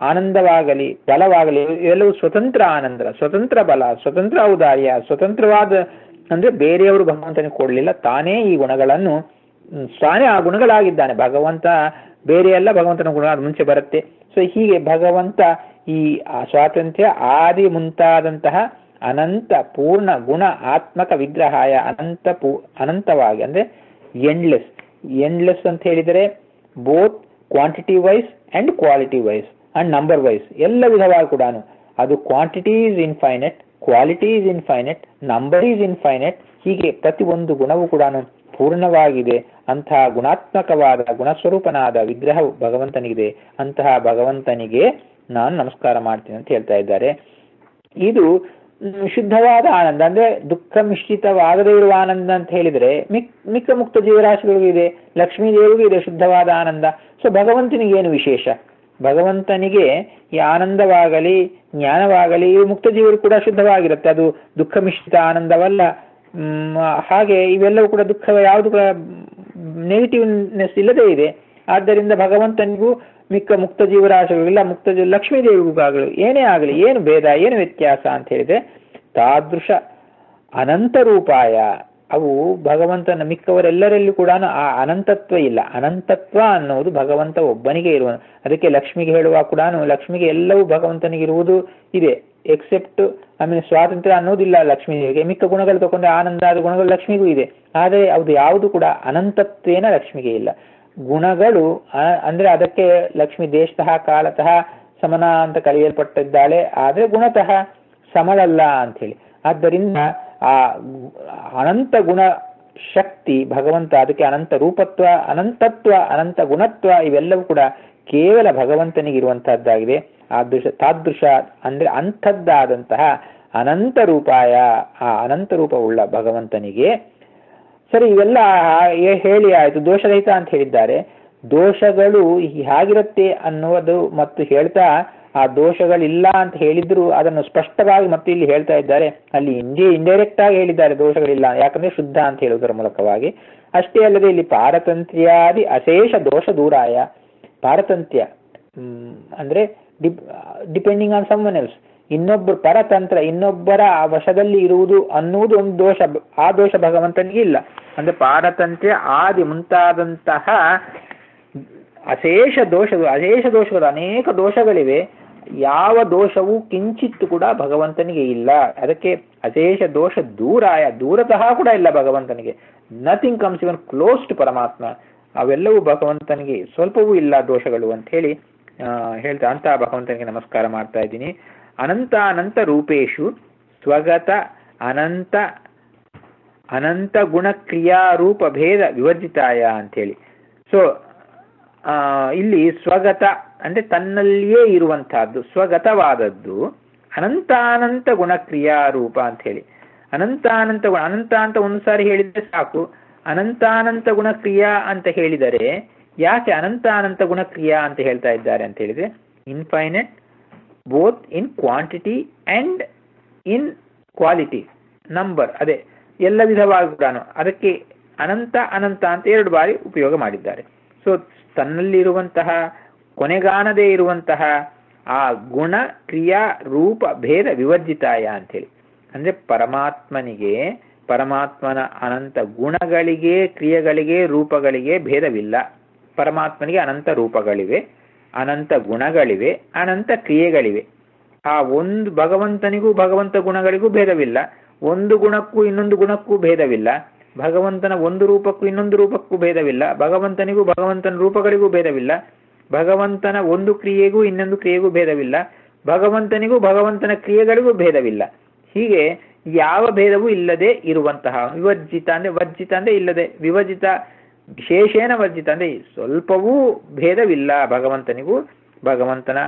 ಆನಂದವಾಗಲಿ ಬಲವಾಗಲಿ ಎಲ್ಲವೂ ಸ್ವತಂತ್ರ ಆನಂದ, ಸ್ವತಂತ್ರ ಬಲ, ಸ್ವತಂತ್ರ ಔದಾರ್ಯ, ಸ್ವತಂತ್ರವಾದ ಅಂದ್ರೆ ಬೇರೆಯವರು ಭಗವಂತನಿಗೆ ಕೊಡಲಿಲ್ಲ, ತಾನೇ ಈ ಗುಣಗಳನ್ನು ತಾನೇ ಆ ಗುಣಗಳಾಗಿದ್ದಾನೆ. ಭಗವಂತ ಬೇರೆ ಎಲ್ಲ ಭಗವಂತನ ಗುಣ ಅದು ಮುಂಚೆ ಬರುತ್ತೆ. ಸೊ ಹೀಗೆ ಭಗವಂತ ಈ ಸ್ವಾತಂತ್ರ್ಯ ಆದಿ ಮುಂತಾದಂತಹ ಅನಂತ ಪೂರ್ಣ ಗುಣ ಆತ್ಮಕ ವಿಗ್ರಹಾಯ ಅನಂತವಾಗಿ ಅಂದ್ರೆ ಎಂಡ್ಲೆಸ್ ಅಂತ ಹೇಳಿದರೆ both quantity wise and quality wise and number wise ಎಲ್ಲ ವಿಧವಾಗಿ ಕೂಡ ಅದು quantity is infinite, quality is infinite, number is infinite. ಹೀಗೆ ಪ್ರತಿಯೊಂದು ಗುಣವೂ ಕೂಡ ಪೂರ್ಣವಾಗಿದೆ. ಅಂತಹ ಗುಣಾತ್ಮಕವಾದ ಗುಣಸ್ವರೂಪನಾದ ವಿಗ್ರಹವು ಭಗವಂತನಿಗಿದೆ. ಅಂತಹ ಭಗವಂತನಿಗೆ ನಾನು ನಮಸ್ಕಾರ ಮಾಡ್ತೀನಿ ಅಂತ ಹೇಳ್ತಾ ಇದ್ದಾರೆ. ಇದು ಶುದ್ಧವಾದ ಆನಂದ, ಅಂದ್ರೆ ದುಃಖ ಮಿಶ್ರಿತವಾಗದೇ ಇರುವ ಆನಂದ ಅಂತ ಹೇಳಿದ್ರೆ ಮಿಕ್ಕ ಮುಕ್ತ ಜೀವರಾಶಿಗಳಿಗೂ ಇದೆ, ಲಕ್ಷ್ಮೀ ದೇವಿಗೂ ಇದೆ ಶುದ್ಧವಾದ ಆನಂದ. ಸೊ ಭಗವಂತನಿಗೆ ಏನು ವಿಶೇಷ? ಭಗವಂತನಿಗೆ ಈ ಆನಂದವಾಗಲಿ ಜ್ಞಾನವಾಗಲಿ ಇವು ಮುಕ್ತ ಜೀವರು ಕೂಡ ಶುದ್ಧವಾಗಿರುತ್ತೆ, ಅದು ದುಃಖ ಮಿಶ್ರಿತ ಆನಂದವಲ್ಲ. ಹಾಗೆ ಇವೆಲ್ಲವೂ ಕೂಡ ದುಃಖ ಯಾವುದು ಕೂಡ ನೆಗೆಟಿವ್ನೆಸ್ ಇಲ್ಲದೇ ಇದೆ. ಆದ್ದರಿಂದ ಭಗವಂತನಿಗೂ ಮಿಕ್ಕ ಮುಕ್ತ ಜೀವರಾಶಿಗಳಿಲ್ಲ, ಲಕ್ಷ್ಮೀ ದೇವಿಗಾಗಲಿ ಏನೇ ಆಗಲಿ ಏನು ಭೇದ, ಏನು ವ್ಯತ್ಯಾಸ ಅಂತ ಹೇಳಿದ್ರೆ ತಾದೃಶ ಅನಂತ ರೂಪಾಯ. ಅವು ಭಗವಂತನ ಮಿಕ್ಕವರೆಲ್ಲರಲ್ಲೂ ಕೂಡ ಆ ಅನಂತತ್ವ ಇಲ್ಲ. ಅನಂತತ್ವ ಅನ್ನೋದು ಭಗವಂತ ಒಬ್ಬನಿಗೆ ಇರುವ. ಅದಕ್ಕೆ ಲಕ್ಷ್ಮಿಗೆ ಹೇಳುವಾಗ ಕೂಡ ಲಕ್ಷ್ಮಿಗೆ ಎಲ್ಲವೂ ಭಗವಂತನಿಗೆ ಇರುವುದು ಇದೆ, ಎಕ್ಸೆಪ್ಟ್ ಸ್ವಾತಂತ್ರ್ಯ ಅನ್ನೋದಿಲ್ಲ ಲಕ್ಷ್ಮೀದೇವಿಗೆ. ಮಿಕ್ಕ ಗುಣಗಳು ತಗೊಂಡ್ರೆ ಆನಂದ ಆದ ಗುಣಗಳು ಲಕ್ಷ್ಮಿಗೂ ಇದೆ, ಆದರೆ ಅದು ಯಾವುದು ಕೂಡ ಅನಂತತ್ವೇನ ಲಕ್ಷ್ಮಿಗೆ ಇಲ್ಲ. ಗುಣಗಳು ಅಂದ್ರೆ ಅದಕ್ಕೆ ಲಕ್ಷ್ಮಿ ದೇಶತಃ ಕಾಲತಃ ಸಮನ ಅಂತ ಕರೆಯಲ್ಪಟ್ಟಿದ್ದಾಳೆ, ಆದ್ರೆ ಗುಣತಃ ಸಮಳಲ್ಲ ಅಂತ ಹೇಳಿ. ಆದ್ದರಿಂದ ಆ ಅನಂತ ಗುಣ ಶಕ್ತಿ ಭಗವಂತ, ಅದಕ್ಕೆ ಅನಂತ ರೂಪತ್ವ, ಅನಂತತ್ವ, ಅನಂತ ಗುಣತ್ವ ಇವೆಲ್ಲವೂ ಕೂಡ ಕೇವಲ ಭಗವಂತನಿಗಿರುವಂತಹದ್ದಾಗಿದೆ. ತಾದೃಶ ಅಂದ್ರೆ ಅಂಥದ್ದಾದಂತಹ ಅನಂತ ರೂಪಾಯ, ಆ ಅನಂತ ರೂಪವುಳ್ಳ ಭಗವಂತನಿಗೆ. ಸರಿ, ಇವೆಲ್ಲ ಹೇಳಿ ಆಯ್ತು. ದೋಷರಹಿತ ಅಂತ ಹೇಳಿದ್ದಾರೆ. ದೋಷಗಳು ಹೇಗಿರುತ್ತೆ ಅನ್ನುವುದು ಮತ್ತು ಹೇಳ್ತಾ, ಆ ದೋಷಗಳಿಲ್ಲ ಅಂತ ಹೇಳಿದ್ರು ಅದನ್ನು ಸ್ಪಷ್ಟವಾಗಿ ಮತ್ತು ಇಲ್ಲಿ ಹೇಳ್ತಾ ಇದ್ದಾರೆ. ಅಲ್ಲಿ ಇಂಡೈರೆಕ್ಟ್ ಆಗಿ ಹೇಳಿದ್ದಾರೆ ದೋಷಗಳಿಲ್ಲ, ಯಾಕಂದ್ರೆ ಶುದ್ಧ ಅಂತ ಹೇಳುವುದರ ಮೂಲಕವಾಗಿ. ಅಷ್ಟೇ ಅಲ್ಲದೆ ಇಲ್ಲಿ ಪಾರತಂತ್ರ್ಯಾದಿ ಅಶೇಷ ದೋಷ ದೂರಾಯ. ಪಾರತಂತ್ರ್ಯ ಅಂದ್ರೆ ಡಿಪೆಂಡಿಂಗ್ ಆನ್ ಸಮ್ವನ್ ಎಲ್ಸ್, ಇನ್ನೊಬ್ಬರು ಪರತಂತ್ರ, ಇನ್ನೊಬ್ಬರ ವಶದಲ್ಲಿ ಇರುವುದು ಅನ್ನುವುದು ಒಂದು ದೋಷ. ಆ ದೋಷ ಭಗವಂತನಿಗೆ ಇಲ್ಲ. ಅಂದ್ರೆ ಪಾರತಂತ್ರ್ಯ ಆದಿ ಮುಂತಾದಂತಹ ಅಶೇಷ ದೋಷಗಳು ಅನೇಕ ದೋಷಗಳಿವೆ. ಯಾವ ದೋಷವೂ ಕಿಂಚಿತ್ತು ಕೂಡ ಭಗವಂತನಿಗೆ ಇಲ್ಲ. ಅದಕ್ಕೆ ಅಶೇಷ ದೋಷ ದೂರಾಯ, ದೂರತಃ ಕೂಡ ಇಲ್ಲ ಭಗವಂತನಿಗೆ. Nothing comes even close to ಪರಮಾತ್ಮ. ಅವೆಲ್ಲವೂ ಭಗವಂತನಿಗೆ ಸ್ವಲ್ಪವೂ ಇಲ್ಲ ದೋಷಗಳು ಅಂತ ಹೇಳಿ ಹೇಳ್ತಾ ಅಂತ ಭಗವಂತನಿಗೆ ನಮಸ್ಕಾರ ಮಾಡ್ತಾ ಇದ್ದೀನಿ. ಅನಂತ ಅನಂತ ರೂಪೇಶು ಸ್ವಗತ ಅನಂತ ಅನಂತ ಗುಣ ಕ್ರಿಯಾರೂಪ ಭೇದ ವಿವರ್ಜಿತಾಯ ಅಂತೇಳಿ. ಸೊ ಇಲ್ಲಿ ಸ್ವಗತ ಅಂದ್ರೆ ತನ್ನಲ್ಲಿಯೇ ಇರುವಂತಹದ್ದು, ಸ್ವಗತವಾದದ್ದು. ಅನಂತಾನಂತ ಗುಣಕ್ರಿಯಾರೂಪ ಅಂತ ಹೇಳಿ. ಅನಂತಾನಂತ ಗುಣ, ಅನಂತ ಅಂತ ಒಂದು ಸಾರಿ ಹೇಳಿದ್ರೆ ಸಾಕು. ಅನಂತಾನಂತ ಗುಣಕ್ರಿಯಾ ಅಂತ ಹೇಳಿದರೆ ಯಾಕೆ ಅನಂತಾನಂತ ಗುಣಕ್ರಿಯಾ ಅಂತ ಹೇಳ್ತಾ ಇದ್ದಾರೆ ಅಂತ ಹೇಳಿದ್ರೆ, infinite both in quantity and in quality, number, ಅದೇ ಎಲ್ಲ ವಿಧವಾಗಿ ಕೂಡ ಅದಕ್ಕೆ ಅನಂತ ಅನಂತ ಅಂತ 2 ಬಾರಿ ಉಪಯೋಗ ಮಾಡಿದ್ದಾರೆ. ಸೊ ತನ್ನಲ್ಲಿರುವಂತಹ ಕೊನೆಗಾಣದೇ ಇರುವಂತಹ ಆ ಗುಣ ಕ್ರಿಯಾ ರೂಪ ಭೇದ ವಿವರ್ಜಿತಾಯ ಅಂತೇಳಿ. ಅಂದ್ರೆ ಪರಮಾತ್ಮನ ಅನಂತ ಗುಣಗಳಿಗೆ, ಕ್ರಿಯೆಗಳಿಗೆ, ರೂಪಗಳಿಗೆ ಭೇದವಿಲ್ಲ. ಪರಮಾತ್ಮನಿಗೆ ಅನಂತ ರೂಪಗಳಿವೆ, ಅನಂತ ಗುಣಗಳಿವೆ, ಅನಂತ ಕ್ರಿಯೆಗಳಿವೆ. ಆ ಒಂದು ಭಗವಂತನಿಗೂ ಭಗವಂತ ಗುಣಗಳಿಗೂ ಭೇದವಿಲ್ಲ. ಒಂದು ಗುಣಕ್ಕೂ ಇನ್ನೊಂದು ಗುಣಕ್ಕೂ ಭೇದವಿಲ್ಲ. ಭಗವಂತನ ಒಂದು ರೂಪಕ್ಕೂ ಇನ್ನೊಂದು ರೂಪಕ್ಕೂ ಭೇದವಿಲ್ಲ. ಭಗವಂತನಿಗೂ ಭಗವಂತನ ರೂಪಗಳಿಗೂ ಭೇದವಿಲ್ಲ. ಭಗವಂತನ ಒಂದು ಕ್ರಿಯೆಗೂ ಇನ್ನೊಂದು ಕ್ರಿಯೆಗೂ ಭೇದವಿಲ್ಲ. ಭಗವಂತನಿಗೂ ಭಗವಂತನ ಕ್ರಿಯೆಗಳಿಗೂ ಭೇದವಿಲ್ಲ. ಹೀಗೆ ಯಾವ ಭೇದವೂ ಇಲ್ಲದೆ ಇರುವಂತಹ ವಿವರ್ಜಿತ ಅಂದ್ರೆ ವರ್ಜಿತ ಅಂದ್ರೆ ಇಲ್ಲದೆ, ವಿವರ್ಜಿತ ವಿಶೇಷೇನ ವರ್ಜಿತ ಅಂದ್ರೆ ಸ್ವಲ್ಪವೂ ಭೇದವಿಲ್ಲ. ಭಗವಂತನಿಗೂ ಭಗವಂತನ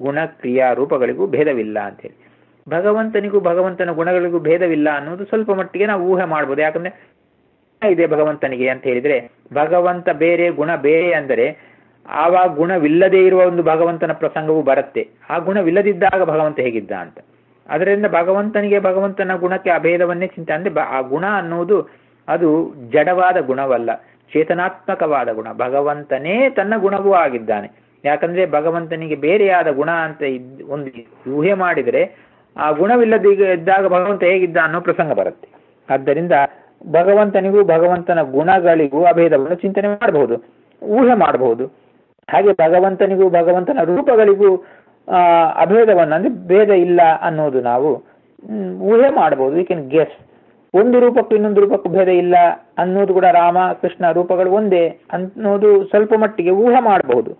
ಗುಣ ಕ್ರಿಯಾ ರೂಪಗಳಿಗೂ ಭೇದವಿಲ್ಲ ಅಂತೇಳಿ. ಭಗವಂತನಿಗೂ ಭಗವಂತನ ಗುಣಗಳಿಗೂ ಭೇದವಿಲ್ಲ ಅನ್ನೋದು ಸ್ವಲ್ಪ ಮಟ್ಟಿಗೆ ನಾವು ಊಹೆ ಮಾಡ್ಬೋದು. ಯಾಕಂದ್ರೆ ಇದೆ ಭಗವಂತನಿಗೆ ಅಂತ ಹೇಳಿದ್ರೆ, ಭಗವಂತ ಬೇರೆ ಗುಣ ಬೇರೆ ಅಂದರೆ ಆವಾಗ ಗುಣವಿಲ್ಲದೆ ಇರುವ ಒಂದು ಭಗವಂತನ ಪ್ರಸಂಗವೂ ಬರುತ್ತೆ. ಆ ಗುಣವಿಲ್ಲದಿದ್ದಾಗ ಭಗವಂತ ಹೇಗಿದ್ದ ಅಂತ. ಅದರಿಂದ ಭಗವಂತನಿಗೆ ಭಗವಂತನ ಗುಣಕ್ಕೆ ಅಭೇದವನ್ನೇ ಚಿಂತೆ. ಅಂದ್ರೆ ಆ ಗುಣ ಅನ್ನುವುದು ಅದು ಜಡವಾದ ಗುಣವಲ್ಲ, ಚೇತನಾತ್ಮಕವಾದ ಗುಣ. ಭಗವಂತನೇ ತನ್ನ ಗುಣವೂ ಆಗಿದ್ದಾನೆ. ಯಾಕಂದ್ರೆ ಭಗವಂತನಿಗೆ ಬೇರೆಯಾದ ಗುಣ ಅಂತ ಒಂದು ಊಹೆ ಮಾಡಿದರೆ ಆ ಗುಣವಿಲ್ಲದ ಇದ್ದಾಗ ಭಗವಂತ ಹೇಗಿದ್ದ ಅನ್ನೋ ಪ್ರಸಂಗ ಬರುತ್ತೆ. ಆದ್ದರಿಂದ ಭಗವಂತನಿಗೂ ಭಗವಂತನ ಗುಣಗಳಿಗೂ ಅಭೇದವನ್ನು ಚಿಂತನೆ ಮಾಡಬಹುದು, ಊಹೆ ಮಾಡಬಹುದು. ಹಾಗೆ ಭಗವಂತನಿಗೂ ಭಗವಂತನ ರೂಪಗಳಿಗೂ ಅಭೇದವನ್ನು ಅಂದ್ರೆ ಭೇದ ಇಲ್ಲ ಅನ್ನೋದು ನಾವು ಊಹೆ ಮಾಡಬಹುದು. We can guess. ಒಂದು ರೂಪಕ್ಕೂ ಇನ್ನೊಂದು ರೂಪಕ್ಕೂ ಭೇದ ಇಲ್ಲ ಅನ್ನೋದು ಕೂಡ, ರಾಮ ಕೃಷ್ಣ ರೂಪಗಳು ಒಂದೇ ಅನ್ನೋದು ಸ್ವಲ್ಪ ಮಟ್ಟಿಗೆ ಊಹೆ ಮಾಡಬಹುದು.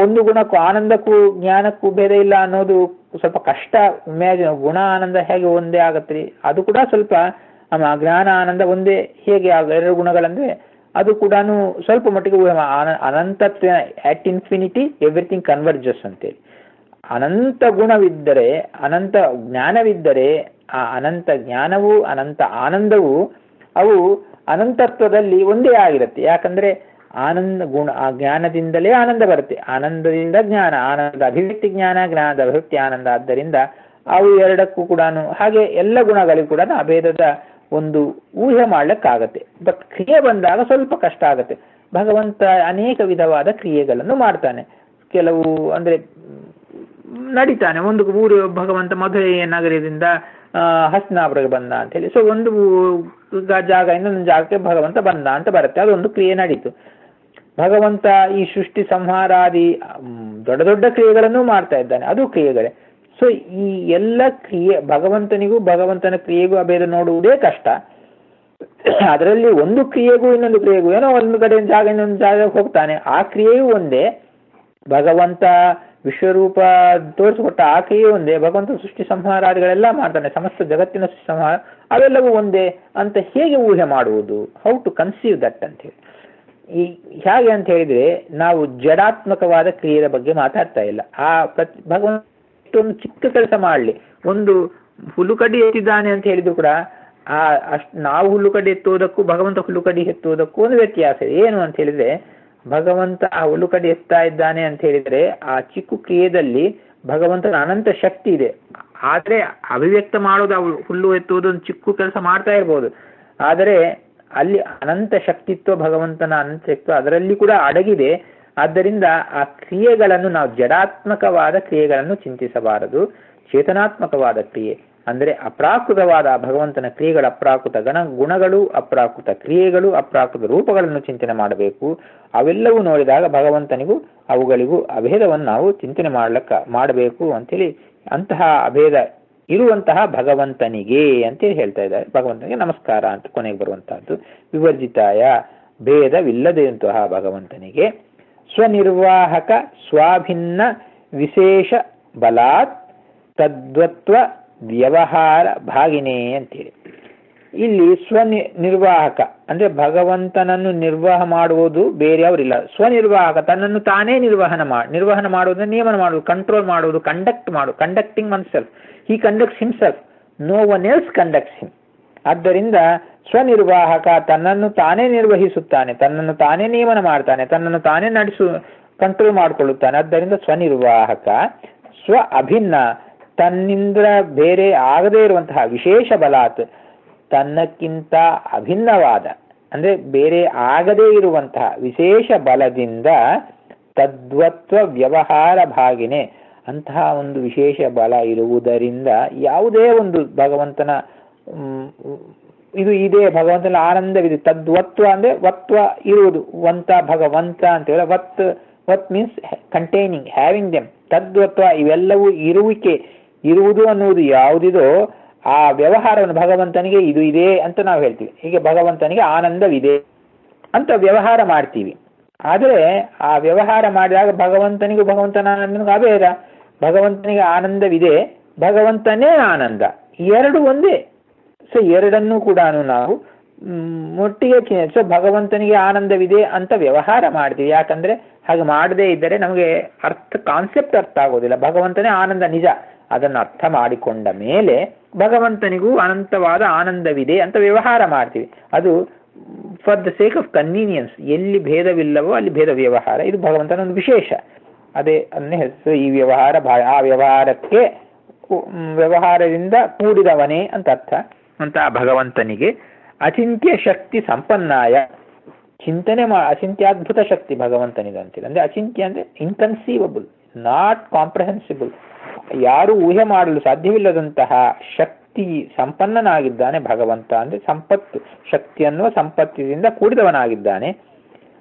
ಒಂದು ಗುಣಕ್ಕೂ ಆನಂದಕ್ಕೂ ಜ್ಞಾನಕ್ಕೂ ಭೇದ ಇಲ್ಲ ಅನ್ನೋದು ಸ್ವಲ್ಪ ಕಷ್ಟ. ಇಮ್ಯಾಜಿನ್, ಗುಣ ಆನಂದ ಹೇಗೆ ಒಂದೇ ಆಗತ್ರಿ? ಅದು ಕೂಡ ಸ್ವಲ್ಪ ಜ್ಞಾನ ಆನಂದ ಒಂದೇ ಹೇಗೆ 2 ಗುಣಗಳಂದ್ರೆ ಅದು ಕೂಡ ಸ್ವಲ್ಪ ಮಟ್ಟಿಗೆ ಊಹೆ. ಅನಂತತ್ವ, ಅಟ್ ಇನ್ಫಿನಿಟಿ ಎವ್ರಿಥಿಂಗ್ ಕನ್ವರ್ಜಸ್ ಅಂತೇಳಿ. ಅನಂತ ಗುಣವಿದ್ದರೆ, ಅನಂತ ಜ್ಞಾನವಿದ್ದರೆ, ಆ ಅನಂತ ಜ್ಞಾನವು ಅನಂತ ಆನಂದವು ಅವು ಅನಂತತ್ವದಲ್ಲಿ ಒಂದೇ ಆಗಿರುತ್ತೆ. ಯಾಕಂದ್ರೆ ಆನಂದ ಗುಣ, ಆ ಜ್ಞಾನದಿಂದಲೇ ಆನಂದ ಬರುತ್ತೆ, ಆನಂದದಿಂದ ಜ್ಞಾನ, ಆನಂದ ಅಭಿವ್ಯಕ್ತಿ ಜ್ಞಾನ, ಜ್ಞಾನದ ಅಭಿವ್ಯಕ್ತಿ ಆನಂದ. ಆದ್ದರಿಂದ ಅವು ಎರಡಕ್ಕೂ ಕೂಡ ಹಾಗೆ ಎಲ್ಲ ಗುಣಗಳಿಗೂ ಕೂಡ ಅಭೇದದ ಒಂದು ಊಹೆ ಮಾಡ್ಲಿಕ್ಕಾಗತ್ತೆ. ಬಟ್ ಕ್ರಿಯೆ ಬಂದಾಗ ಸ್ವಲ್ಪ ಕಷ್ಟ ಆಗತ್ತೆ. ಭಗವಂತ ಅನೇಕ ವಿಧವಾದ ಕ್ರಿಯೆಗಳನ್ನು ಮಾಡ್ತಾನೆ. ಕೆಲವು ಅಂದ್ರೆ ನಡೀತಾನೆ. ಒಂದು ಊರು ಭಗವಂತ ಮಧುರೆ ನಗರದಿಂದ ಹಸ್ತಿನಾಪುರಕ್ಕೆ ಬಂದ ಅಂತ ಹೇಳಿ, ಸೊ ಒಂದು ಜಾಗ ಇನ್ನೊಂದು ಜಾಗಕ್ಕೆ ಭಗವಂತ ಬಂದ ಅಂತ ಬರುತ್ತೆ, ಅದೊಂದು ಕ್ರಿಯೆ ನಡೀತು. ಭಗವಂತ ಈ ಸೃಷ್ಟಿ ಸಂಹಾರಾದಿ ದೊಡ್ಡ ದೊಡ್ಡ ಕ್ರಿಯೆಗಳನ್ನು ಮಾಡ್ತಾ ಇದ್ದಾನೆ, ಅದು ಕ್ರಿಯೆಗಳೇ. ಸೊ ಈ ಎಲ್ಲ ಕ್ರಿಯೆ ಭಗವಂತನಿಗೂ ಭಗವಂತನ ಕ್ರಿಯೆಗೂ ಅಭೇದ ನೋಡುವುದೇ ಕಷ್ಟ. ಅದರಲ್ಲಿ ಒಂದು ಕ್ರಿಯೆಗೂ ಇನ್ನೊಂದು ಕ್ರಿಯೆಗೂ ಏನೋ ಒಂದು ಕಡೆ ಜಾಗ ಇನ್ನೊಂದು ಜಾಗಕ್ಕೆ ಹೋಗ್ತಾನೆ, ಆ ಕ್ರಿಯೆಯೂ ಒಂದೇ. ಭಗವಂತ ವಿಶ್ವರೂಪ ತೋರಿಸಿಕೊಟ್ಟ ಆ ಕ್ರಿಯೆ ಒಂದೇ. ಭಗವಂತ ಸೃಷ್ಟಿ ಸಂಹಾರಾದಿಗಳೆಲ್ಲ ಮಾಡ್ತಾನೆ, ಸಮಸ್ತ ಜಗತ್ತಿನ ಸೃಷ್ಟಿ ಸಂಹಾರ ಅವೆಲ್ಲವೂ ಒಂದೇ ಅಂತ ಹೇಗೆ ಊಹೆ ಮಾಡುವುದು? ಹೌ ಟು ಕನ್ಸೀವ್ ದಟ್ ಅಂತ ಹೇಳಿ. ಈ ಹೇಗೆ ಅಂತ ಹೇಳಿದ್ರೆ, ನಾವು ಜಡಾತ್ಮಕವಾದ ಕ್ರಿಯೆಯ ಬಗ್ಗೆ ಮಾತಾಡ್ತಾ ಇಲ್ಲ. ಆ ಭಗವಂತ ಒಂದು ಚಿಕ್ಕ ಕೆಲಸ ಮಾಡಲಿ, ಒಂದು ಹುಲ್ಲುಕಡ್ಡಿ ಎತ್ತಿದ್ದಾನೆ ಅಂತ ಹೇಳಿದ್ರು ಕೂಡ ನಾವು ಹುಲ್ಲುಕಡ್ಡಿ ಎತ್ತುವುದಕ್ಕೂ ಭಗವಂತ ಹುಲ್ಲುಕಡ್ಡಿ ಎತ್ತುವುದಕ್ಕೂ ಒಂದು ವ್ಯತ್ಯಾಸ ಇದೆ. ಏನು ಅಂತ ಹೇಳಿದ್ರೆ, ಭಗವಂತ ಆ ಹುಲ್ಲುಕಡ್ಡಿ ಎತ್ತಾ ಇದ್ದಾನೆ ಅಂತ ಹೇಳಿದ್ರೆ ಆ ಚಿಕ್ಕ ಕ್ರಿಯೆಯಲ್ಲಿ ಭಗವಂತನ ಅನಂತ ಶಕ್ತಿ ಇದೆ. ಆದ್ರೆ ಅಭಿವ್ಯಕ್ತ ಮಾಡೋದು ಹುಲ್ಲು ಎತ್ತುವುದು ಒಂದು ಚಿಕ್ಕ ಕೆಲಸ ಮಾಡ್ತಾ ಇರ್ಬೋದು, ಆದರೆ ಅಲ್ಲಿ ಅನಂತ ಶಕ್ತಿತ್ವ, ಭಗವಂತನ ಅನಂತ ಶಕ್ತಿತ್ವ ಅದರಲ್ಲಿ ಕೂಡ ಅಡಗಿದೆ. ಆದ್ದರಿಂದ ಆ ಕ್ರಿಯೆಗಳನ್ನು ನಾವು ಜಡಾತ್ಮಕವಾದ ಕ್ರಿಯೆಗಳನ್ನು ಚಿಂತಿಸಬಾರದು. ಚೇತನಾತ್ಮಕವಾದ ಕ್ರಿಯೆ ಅಂದ್ರೆ ಅಪ್ರಾಕೃತವಾದ ಭಗವಂತನ ಕ್ರಿಯೆಗಳ ಅಪ್ರಾಕೃತ ಗುಣಗಳು, ಅಪ್ರಾಕೃತ ಕ್ರಿಯೆಗಳು, ಅಪ್ರಾಕೃತ ರೂಪಗಳನ್ನು ಚಿಂತನೆ ಮಾಡಬೇಕು. ಅವೆಲ್ಲವೂ ನೋಡಿದಾಗ ಭಗವಂತನಿಗೂ ಅವುಗಳಿಗೂ ಅಭೇದವನ್ನು ನಾವು ಚಿಂತನೆ ಮಾಡಬೇಕು ಅಂತೇಳಿ, ಅಂತಹ ಅಭೇದ ಇರುವಂತಹ ಭಗವಂತನಿಗೆ ಅಂತೇಳಿ ಹೇಳ್ತಾ ಇದ್ದಾರೆ. ಭಗವಂತನಿಗೆ ನಮಸ್ಕಾರ ಅಂತ ಕೊನೆಗೆ ಬರುವಂತಹದ್ದು. ವಿವರ್ಜಿತಾಯ, ಭೇದವಿಲ್ಲದಂತಹ ಭಗವಂತನಿಗೆ ಸ್ವನಿರ್ವಾಹಕ ಸ್ವಾಭಿನ್ನ ವಿಶೇಷ ಬಲಾತ್ ತದ್ವತ್ವ ವ್ಯವಹಾರ ಭಾಗಿನೇ ಅಂತೇಳಿ. ಇಲ್ಲಿ ಸ್ವನಿರ್ವಾಹಕ ಅಂದ್ರೆ ಭಗವಂತನನ್ನು ನಿರ್ವಾಹ ಮಾಡುವುದು ಬೇರೆಯವರಿಲ್ಲ. ಸ್ವನಿರ್ವಾಹಕ, ತನ್ನನ್ನು ತಾನೇ ನಿರ್ವಹಣ ಮಾಡುವುದನ್ನು ನಿಯಮನ ಮಾಡುವುದು, ಕಂಟ್ರೋಲ್ ಮಾಡುವುದು, conducting oneself. He conducts himself, no one else conducts him. ಆದ್ದರಿಂದ ಸ್ವನಿರ್ವಾಹಕ, ತನ್ನನ್ನು ತಾನೇ ನಿರ್ವಹಿಸುತ್ತಾನೆ, ತನ್ನನ್ನು ತಾನೇ ನಿಯಮನ ಮಾಡ್ತಾನೆ, ತನ್ನನ್ನು ತಾನೇ ಕಂಟ್ರೋಲ್ ಮಾಡಿಕೊಳ್ಳುತ್ತಾನೆ. ಆದ್ದರಿಂದ ಸ್ವನಿರ್ವಾಹಕ. ಸ್ವ ಅಭಿನ್ನ, ತನ್ನಿಂದ ಬೇರೆ ಆಗದೇ ಇರುವಂತಹ ವಿಶೇಷ ಬಲಾತ್, ತನ್ನಕ್ಕಿಂತ ಅಭಿನ್ನವಾದ ಅಂದ್ರೆ ಬೇರೆ ಆಗದೇ ಇರುವಂತಹ ವಿಶೇಷ ಬಲದಿಂದ ತದ್ವತ್ವ ವ್ಯವಹಾರ ಭಾಗಿನೇ, ಅಂತಹ ಒಂದು ವಿಶೇಷ ಬಲ ಇರುವುದರಿಂದ ಯಾವುದೇ ಒಂದು ಭಗವಂತನ ಇದು ಇದೆ, ಭಗವಂತನ ಆನಂದವಿದೆ. ತದ್ವತ್ವ ಅಂದ್ರೆ ವತ್ವ ಇರುವುದು, ಭಗವಂತ ಅಂತ ಹೇಳಿ ವತ್ ಮೀನ್ಸ್ ಕಂಟೈನಿಂಗ್, ಹ್ಯಾವಿಂಗ್ ದೆಮ್. ತದ್ವತ್ವ ಇವೆಲ್ಲವೂ ಇರುವುದು ಅನ್ನುವುದು ಯಾವುದಿದೋ ಆ ವ್ಯವಹಾರವನ್ನು ಭಗವಂತನಿಗೆ ಇದು ಇದೆ ಅಂತ ನಾವು ಹೇಳ್ತೀವಿ. ಹೀಗೆ ಭಗವಂತನಿಗೆ ಆನಂದವಿದೆ ಅಂತ ವ್ಯವಹಾರ ಮಾಡ್ತೀವಿ. ಆದರೆ ಆ ವ್ಯವಹಾರ ಮಾಡಿದಾಗ ಭಗವಂತನಿಗೂ ಭಗವಂತನ ಆನಂದನಿಗೂ ಅಭೇದ. ಭಗವಂತನಿಗೆ ಆನಂದವಿದೆ, ಭಗವಂತನೇ ಆನಂದ, ಎರಡು ಒಂದೇ. ಸೊ ಎರಡನ್ನೂ ಕೂಡ ನಾವು ಒಟ್ಟಿಗೆ ಸೊ ಭಗವಂತನಿಗೆ ಆನಂದವಿದೆ ಅಂತ ವ್ಯವಹಾರ ಮಾಡ್ತೀವಿ. ಯಾಕಂದ್ರೆ ಹಾಗೆ ಮಾಡದೇ ಇದ್ದರೆ ನಮಗೆ ಕಾನ್ಸೆಪ್ಟ್ ಅರ್ಥ ಆಗೋದಿಲ್ಲ. ಭಗವಂತನೇ ಆನಂದ ನಿಜ, ಅದನ್ನು ಅರ್ಥ ಮಾಡಿಕೊಂಡ ಮೇಲೆ ಭಗವಂತನಿಗೂ ಅನಂತವಾದ ಆನಂದವಿದೆ ಅಂತ ವ್ಯವಹಾರ ಮಾಡ್ತೀವಿ. ಅದು for the sake of convenience. ಎಲ್ಲಿ ಭೇದವಿಲ್ಲವೋ ಅಲ್ಲಿ ಭೇದ ವ್ಯವಹಾರ. ಇದು ಭಗವಂತನ ಒಂದು ವಿಶೇಷ. ಅದೇ ಅನ್ನೇ ಹೆಸರು ಈ ವ್ಯವಹಾರ. ಆ ವ್ಯವಹಾರಕ್ಕೆ ವ್ಯವಹಾರದಿಂದ ಕೂಡಿದವನೇ ಅಂತ ಅರ್ಥ. ಅಂತ ಭಗವಂತನಿಗೆ ಅಚಿಂತ್ಯ ಶಕ್ತಿ ಸಂಪನ್ನಾಯ, ಅಚಿಂತ್ಯಾದ್ಭುತ ಶಕ್ತಿ ಭಗವಂತನಿಗೆ ಅಂತಿಲ್ಲ. ಅಂದ್ರೆ ಅಚಿಂತ್ಯ ಅಂದ್ರೆ ಇನ್ಕನ್ಸೀವಬಲ್, ನಾಟ್ ಕಾಂಪ್ರಹೆನ್ಸಿಬಲ್, ಯಾರು ಊಹೆ ಮಾಡಲು ಸಾಧ್ಯವಿಲ್ಲದಂತಹ ಶಕ್ತಿ ಸಂಪನ್ನನಾಗಿದ್ದಾನೆ ಭಗವಂತ. ಅಂದ್ರೆ ಸಂಪತ್ತು, ಶಕ್ತಿ ಅನ್ನುವ ಸಂಪತ್ತಿನಿಂದ ಕೂಡಿದವನಾಗಿದ್ದಾನೆ.